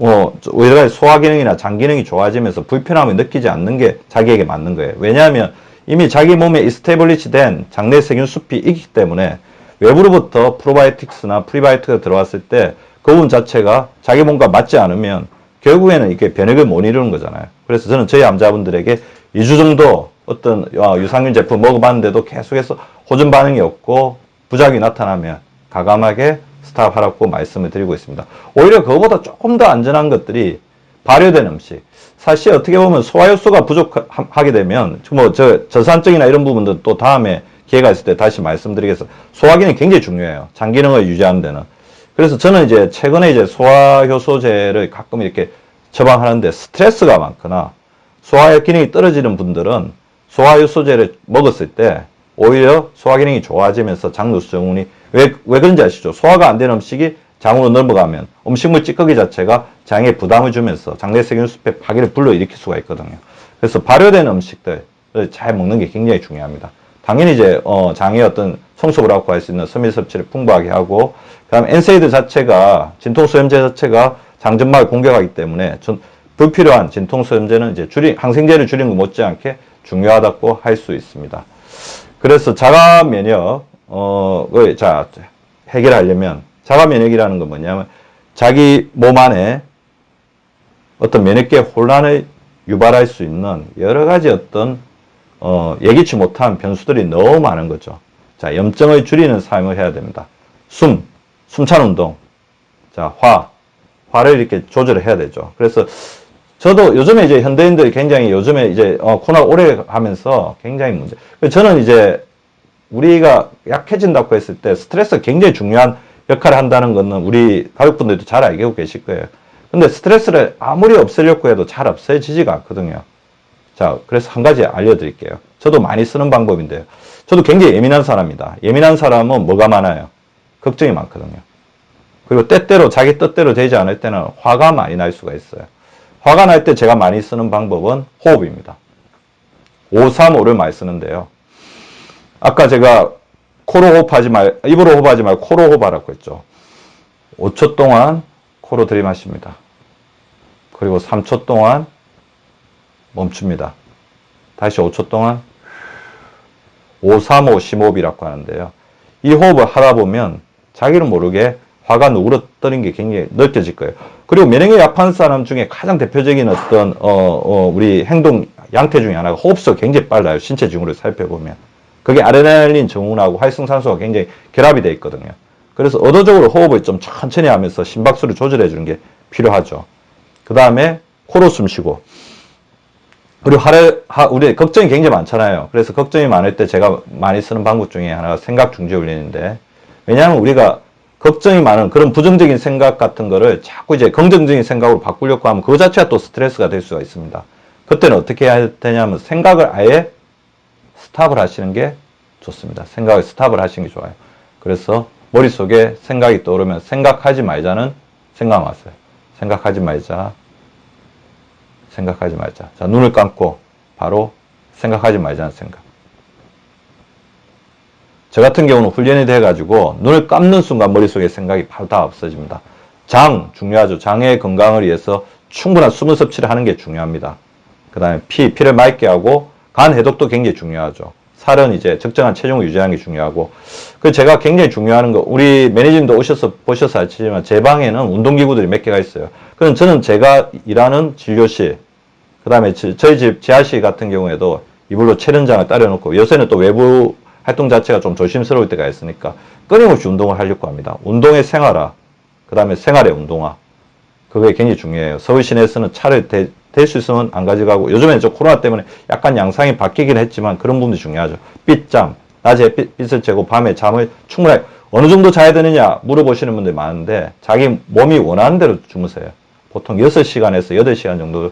여러 가지 소화 기능이나 장 기능이 좋아지면서 불편함을 느끼지 않는 게 자기에게 맞는 거예요. 왜냐하면 이미 자기 몸에 이스테블리시 된 장내 세균 숲이 있기 때문에 외부로부터 프로바이오틱스나 프리바이오틱스가 들어왔을 때 그 부분 자체가 자기 몸과 맞지 않으면 결국에는 이렇게 변액을 못 이루는 거잖아요. 그래서 저는 저희 암자분들에게 2주 정도 어떤 유산균 제품 먹어봤는데도 계속해서 호전 반응이 없고 부작용이 나타나면 과감하게 스탑하라고 말씀을 드리고 있습니다. 오히려 그거보다 조금 더 안전한 것들이 발효된 음식. 사실 어떻게 보면 소화효소가 부족하게 되면 저산증이나 이런 부분들은 또 다음에 기회가 있을 때 다시 말씀드리겠습니다. 소화기능이 굉장히 중요해요. 장 기능을 유지하는 데는. 그래서 저는 이제 최근에 이제 소화효소제를 가끔 이렇게 처방하는데 스트레스가 많거나 소화 기능이 떨어지는 분들은 소화효소제를 먹었을 때 오히려 소화 기능이 좋아지면서 장누수 증후군이 왜 그런지 아시죠? 소화가 안 되는 음식이 장으로 넘어가면 음식물 찌꺼기 자체가 장에 부담을 주면서 장내세균 숲의 파괴를 불러일으킬 수가 있거든요. 그래서 발효된 음식들을 잘 먹는 게 굉장히 중요합니다. 당연히 이제 장의 어떤 성소부라고 할 수 있는 섬유 섭취를 풍부하게 하고, 그다음 엔세이드 자체가 진통소염제 자체가 장점막을 공격하기 때문에 불필요한 진통소염제는 이제 항생제를 줄이는 것 못지않게 중요하다고 할 수 있습니다. 그래서 자가 면역을 해결하려면 자가 면역이라는 건 뭐냐면 자기 몸 안에 어떤 면역계 혼란을 유발할 수 있는 여러 가지 어떤 예기치 못한 변수들이 너무 많은 거죠. 자, 염증을 줄이는 삶을 해야 됩니다. 숨찬 운동. 자, 화를 이렇게 조절을 해야 되죠. 그래서 저도 요즘에 이제 현대인들이 굉장히 요즘에 이제 코로나 오래 하면서 굉장히 문제. 저는 이제 우리가 약해진다고 했을 때 스트레스가 굉장히 중요한 역할을 한다는 것은 우리 가족분들도 잘 알고 계실 거예요. 근데 스트레스를 아무리 없애려고 해도 잘 없어지지가 않거든요. 자, 그래서 한 가지 알려드릴게요. 저도 많이 쓰는 방법인데요. 저도 굉장히 예민한 사람입니다. 예민한 사람은 뭐가 많아요? 걱정이 많거든요. 그리고 때때로 자기 뜻대로 되지 않을 때는 화가 많이 날 수가 있어요. 화가 날 때 제가 많이 쓰는 방법은 호흡입니다. 535를 많이 쓰는데요. 아까 제가 입으로 호흡하지 말고 코로 호흡하라고 했죠. 5초 동안 코로 들이마십니다. 그리고 3초 동안 멈춥니다. 다시 5초 동안 535 심호흡이라고 하는데요. 이 호흡을 하다 보면 자기는 모르게 화가 누그러뜨린 게 굉장히 느껴질 거예요. 그리고 면역력이 약한 사람 중에 가장 대표적인 어떤 우리 행동 양태 중에 하나가 호흡수가 굉장히 빨라요. 신체 징후를 살펴보면. 그게 아드레날린 증후군하고 활성산소가 굉장히 결합이 되어 있거든요. 그래서 의도적으로 호흡을 좀 천천히 하면서 심박수를 조절해 주는 게 필요하죠. 그 다음에 코로 숨 쉬고. 그리고 우리 걱정이 굉장히 많잖아요. 그래서 걱정이 많을 때 제가 많이 쓰는 방법 중에 하나가 생각 중지 훈련인데, 왜냐하면 우리가 걱정이 많은 그런 부정적인 생각 같은 거를 자꾸 이제 긍정적인 생각으로 바꾸려고 하면 그거 자체가 또 스트레스가 될 수가 있습니다. 그때는 어떻게 해야 되냐면 생각을 아예 스탑을 하시는 게 좋습니다. 생각을 스탑을 하시는 게 좋아요. 그래서 머릿속에 생각이 떠오르면 생각하지 말자는 생각 왔어요. 생각하지 말자. 자, 눈을 감고 바로 생각하지 말자는 생각. 저 같은 경우는 훈련이 돼가지고 눈을 감는 순간 머릿속에 생각이 바로 다 없어집니다. 장, 중요하죠. 장의 건강을 위해서 충분한 수분 섭취를 하는 게 중요합니다. 그 다음에 피를 맑게 하고 간 해독도 굉장히 중요하죠. 살은 이제 적정한 체중을 유지하는 게 중요하고, 그 제가 굉장히 중요한 거, 우리 매니저님도 보셔서 아시지만 제 방에는 운동기구들이 몇 개가 있어요. 그럼 저는 제가 일하는 진료실, 그 다음에 저희 집 지하실 같은 경우에도 이불로 체련장을 따려놓고, 요새는 또 외부 활동 자체가 좀 조심스러울 때가 있으니까 끊임없이 운동을 하려고 합니다. 운동의 생활화, 그 다음에 생활의 운동화. 그게 굉장히 중요해요. 서울 시내에서는 차를 댈 수 있으면 안 가져가고, 요즘에는 저 코로나 때문에 약간 양상이 바뀌긴 했지만 그런 부분도 중요하죠. 빗잠, 낮에 빗을 쬐고 밤에 잠을 충분하게, 어느 정도 자야 되느냐 물어보시는 분들이 많은데 자기 몸이 원하는 대로 주무세요. 보통 6시간에서 8시간 정도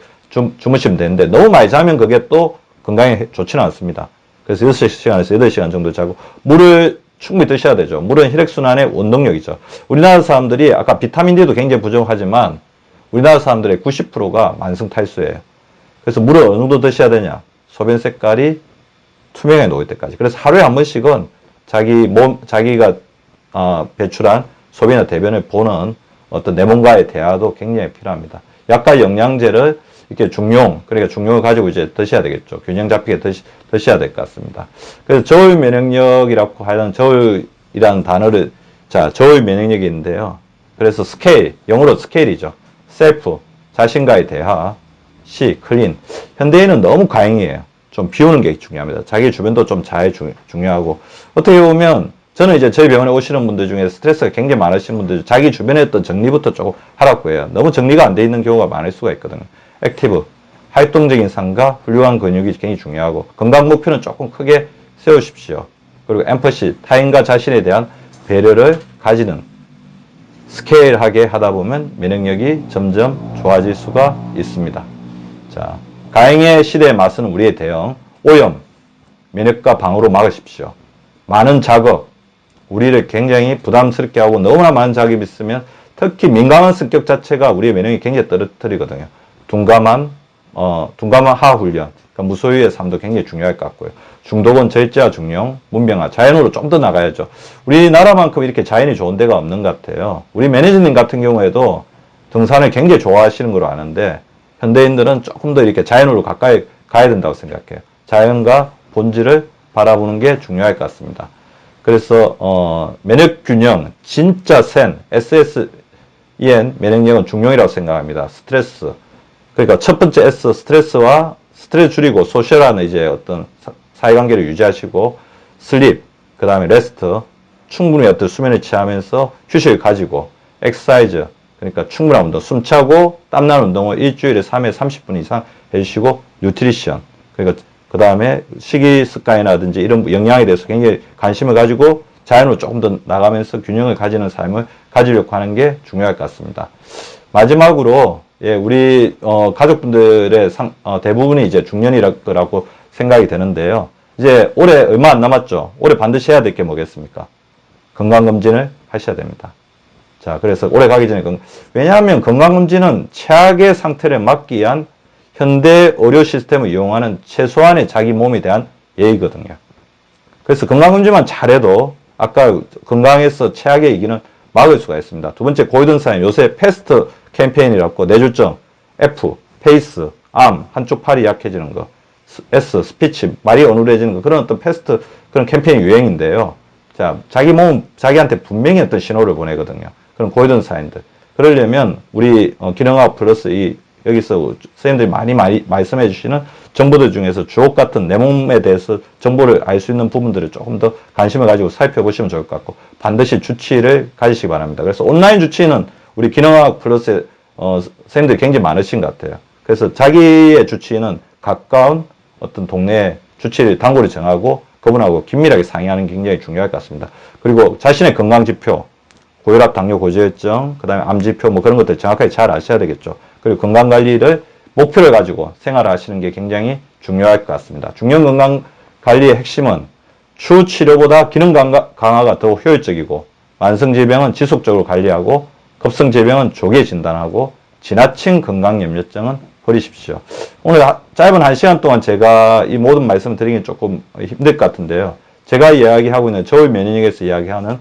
주무시면 되는데 너무 많이 자면 그게 또 건강에 좋지는 않습니다. 그래서 6시간에서 8시간 정도 자고, 물을 충분히 드셔야 되죠. 물은 혈액순환의 원동력이죠. 우리나라 사람들이 아까 비타민 D도 굉장히 부족하지만 우리나라 사람들의 90%가 만성 탈수예요. 그래서 물을 어느 정도 드셔야 되냐? 소변 색깔이 투명해 놓을 때까지. 그래서 하루에 한 번씩은 자기가 배출한 소변이나 대변을 보는 어떤 내 몸과의 대화도 굉장히 필요합니다. 약과 영양제를 이렇게 그러니까 중용을 가지고 이제 드셔야 되겠죠. 균형 잡히게 드셔야 될 것 같습니다. 그래서 저울 면역력이라고 하는 저울이라는 단어를, 저울 면역력이 있는데요. 그래서 스케일, 영어로 스케일이죠. 셀프, 자신과의 대화, 클린. 현대인은 너무 과잉이에요. 좀 비우는 게 중요합니다. 자기 주변도 좀 잘 중요하고. 어떻게 보면 저는 이제 저희 병원에 오시는 분들 중에 스트레스가 굉장히 많으신 분들, 자기 주변에 어떤 정리부터 조금 하라고 해요. 너무 정리가 안 돼 있는 경우가 많을 수가 있거든요. 액티브, 활동적인 삶과 훌륭한 근육이 굉장히 중요하고, 건강 목표는 조금 크게 세우십시오. 그리고 엠퍼시, 타인과 자신에 대한 배려를 가지는, 스케일하게 하다 보면 면역력이 점점 좋아질 수가 있습니다. 자, 가행의 시대에 맞서는 우리의 대응, 오염, 면역과 방어로 막으십시오. 많은 작업, 우리를 굉장히 부담스럽게 하고 너무나 많은 작업이 있으면 특히 민감한 성격 자체가 우리의 면역이 굉장히 떨어뜨리거든요. 둔감한 하하 훈련, 그러니까 무소유의 삶도 굉장히 중요할 것 같고요. 중독은 절제와 중용, 문명화, 자연으로 좀 더 나가야죠. 우리나라만큼 이렇게 자연이 좋은 데가 없는 것 같아요. 우리 매니저님 같은 경우에도 등산을 굉장히 좋아하시는 걸로 아는데, 현대인들은 조금 더 이렇게 자연으로 가까이 가야 된다고 생각해요. 자연과 본질을 바라보는 게 중요할 것 같습니다. 그래서 면역 균형, 진짜 SSEN 면역력은 중용이라고 생각합니다. 스트레스, 그러니까 첫 번째 S, 스트레스와 스트레스 줄이고, 소셜한 이제 어떤 사회관계를 유지하시고, 슬립, 그 다음에 레스트, 충분히 어떤 수면을 취하면서 휴식을 가지고, 엑서사이즈, 그러니까 충분한 운동, 숨차고 땀나는 운동을 일주일에 3회 30분 이상 해주시고, 뉴트리션, 그러니까 그 다음에 식이 습관이라든지 이런 영양에 대해서 굉장히 관심을 가지고 자연으로 조금 더 나가면서 균형을 가지는 삶을 가지려고 하는 게 중요할 것 같습니다. 마지막으로, 우리 가족분들의 대부분이 이제 중년이라고 생각이 되는데요. 이제 올해 얼마 안 남았죠. 올해 반드시 해야 될 게 뭐겠습니까? 건강검진을 하셔야 됩니다. 자, 그래서 올해 가기 전에 왜냐하면 건강검진은 최악의 상태를 막기 위한 현대 의료 시스템을 이용하는 최소한의 자기 몸에 대한 예의거든요. 그래서 건강검진만 잘해도 아까 건강에서 최악의 위기는 막을 수가 있습니다. 두 번째, 골든사인, 요새 패스트 캠페인이라고, 뇌졸중, F, 페이스, 암, 한쪽 팔이 약해지는 거, S, 스피치, 말이 어눌해지는 거, 그런 어떤 패스트 그런 캠페인 유행인데요. 자, 자기 몸, 자기한테 분명히 어떤 신호를 보내거든요. 그런 골든사인들. 그러려면 우리 기능학 플러스 여기서 선생님들이 많이 말씀해 주시는 정보들 중에서 주옥 같은 내 몸에 대해서 정보를 알 수 있는 부분들을 조금 더 관심을 가지고 살펴보시면 좋을 것 같고, 반드시 주치의를 가지시기 바랍니다. 그래서 온라인 주치의는 우리 기능학 플러스에 선생님들이 굉장히 많으신 것 같아요. 그래서 자기의 주치의는 가까운 어떤 동네에 주치의 단골을 정하고 그분하고 긴밀하게 상의하는 게 굉장히 중요할 것 같습니다. 그리고 자신의 건강지표, 고혈압, 당뇨, 고지혈증, 그 다음에 암지표, 뭐 그런 것들 정확하게 잘 아셔야 되겠죠. 그리고 건강관리를 목표를 가지고 생활하시는 게 굉장히 중요할 것 같습니다. 중년 건강관리의 핵심은 추 치료보다 기능 강화가 더 효율적이고, 만성질병은 지속적으로 관리하고, 급성질병은 조기에 진단하고, 지나친 건강염려증은 버리십시오. 오늘 짧은 1시간 동안 제가 이 모든 말씀을 드리긴 조금 힘들 것 같은데요. 제가 이야기하고 있는 저울 면역력에서 이야기하는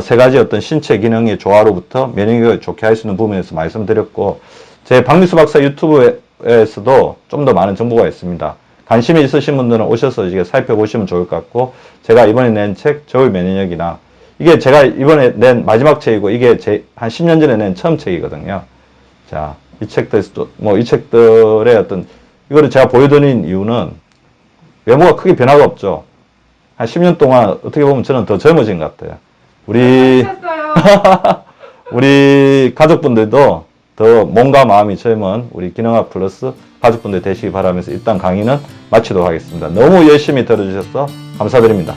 세 가지 어떤 신체 기능의 조화로부터 면역력을 좋게 할 수 있는 부분에서 말씀드렸고, 제 박미수 박사 유튜브에서도 좀 더 많은 정보가 있습니다. 관심이 있으신 분들은 오셔서 이게 살펴보시면 좋을 것 같고, 제가 이번에 낸 책, 저울 면역력이나, 이게 제가 이번에 낸 마지막 책이고, 이게 한 10년 전에 낸 처음 책이거든요. 자, 이 책들도, 이 책들의 어떤, 이거를 제가 보여드린 이유는 외모가 크게 변화가 없죠. 한 10년 동안 어떻게 보면 저는 더 젊어진 것 같아요. 우리 가족분들도 더 몸과 마음이 젊은 우리 기능학 플러스 가족분들 되시기 바라면서 일단 강의는 마치도록 하겠습니다. 너무 열심히 들어주셔서 감사드립니다.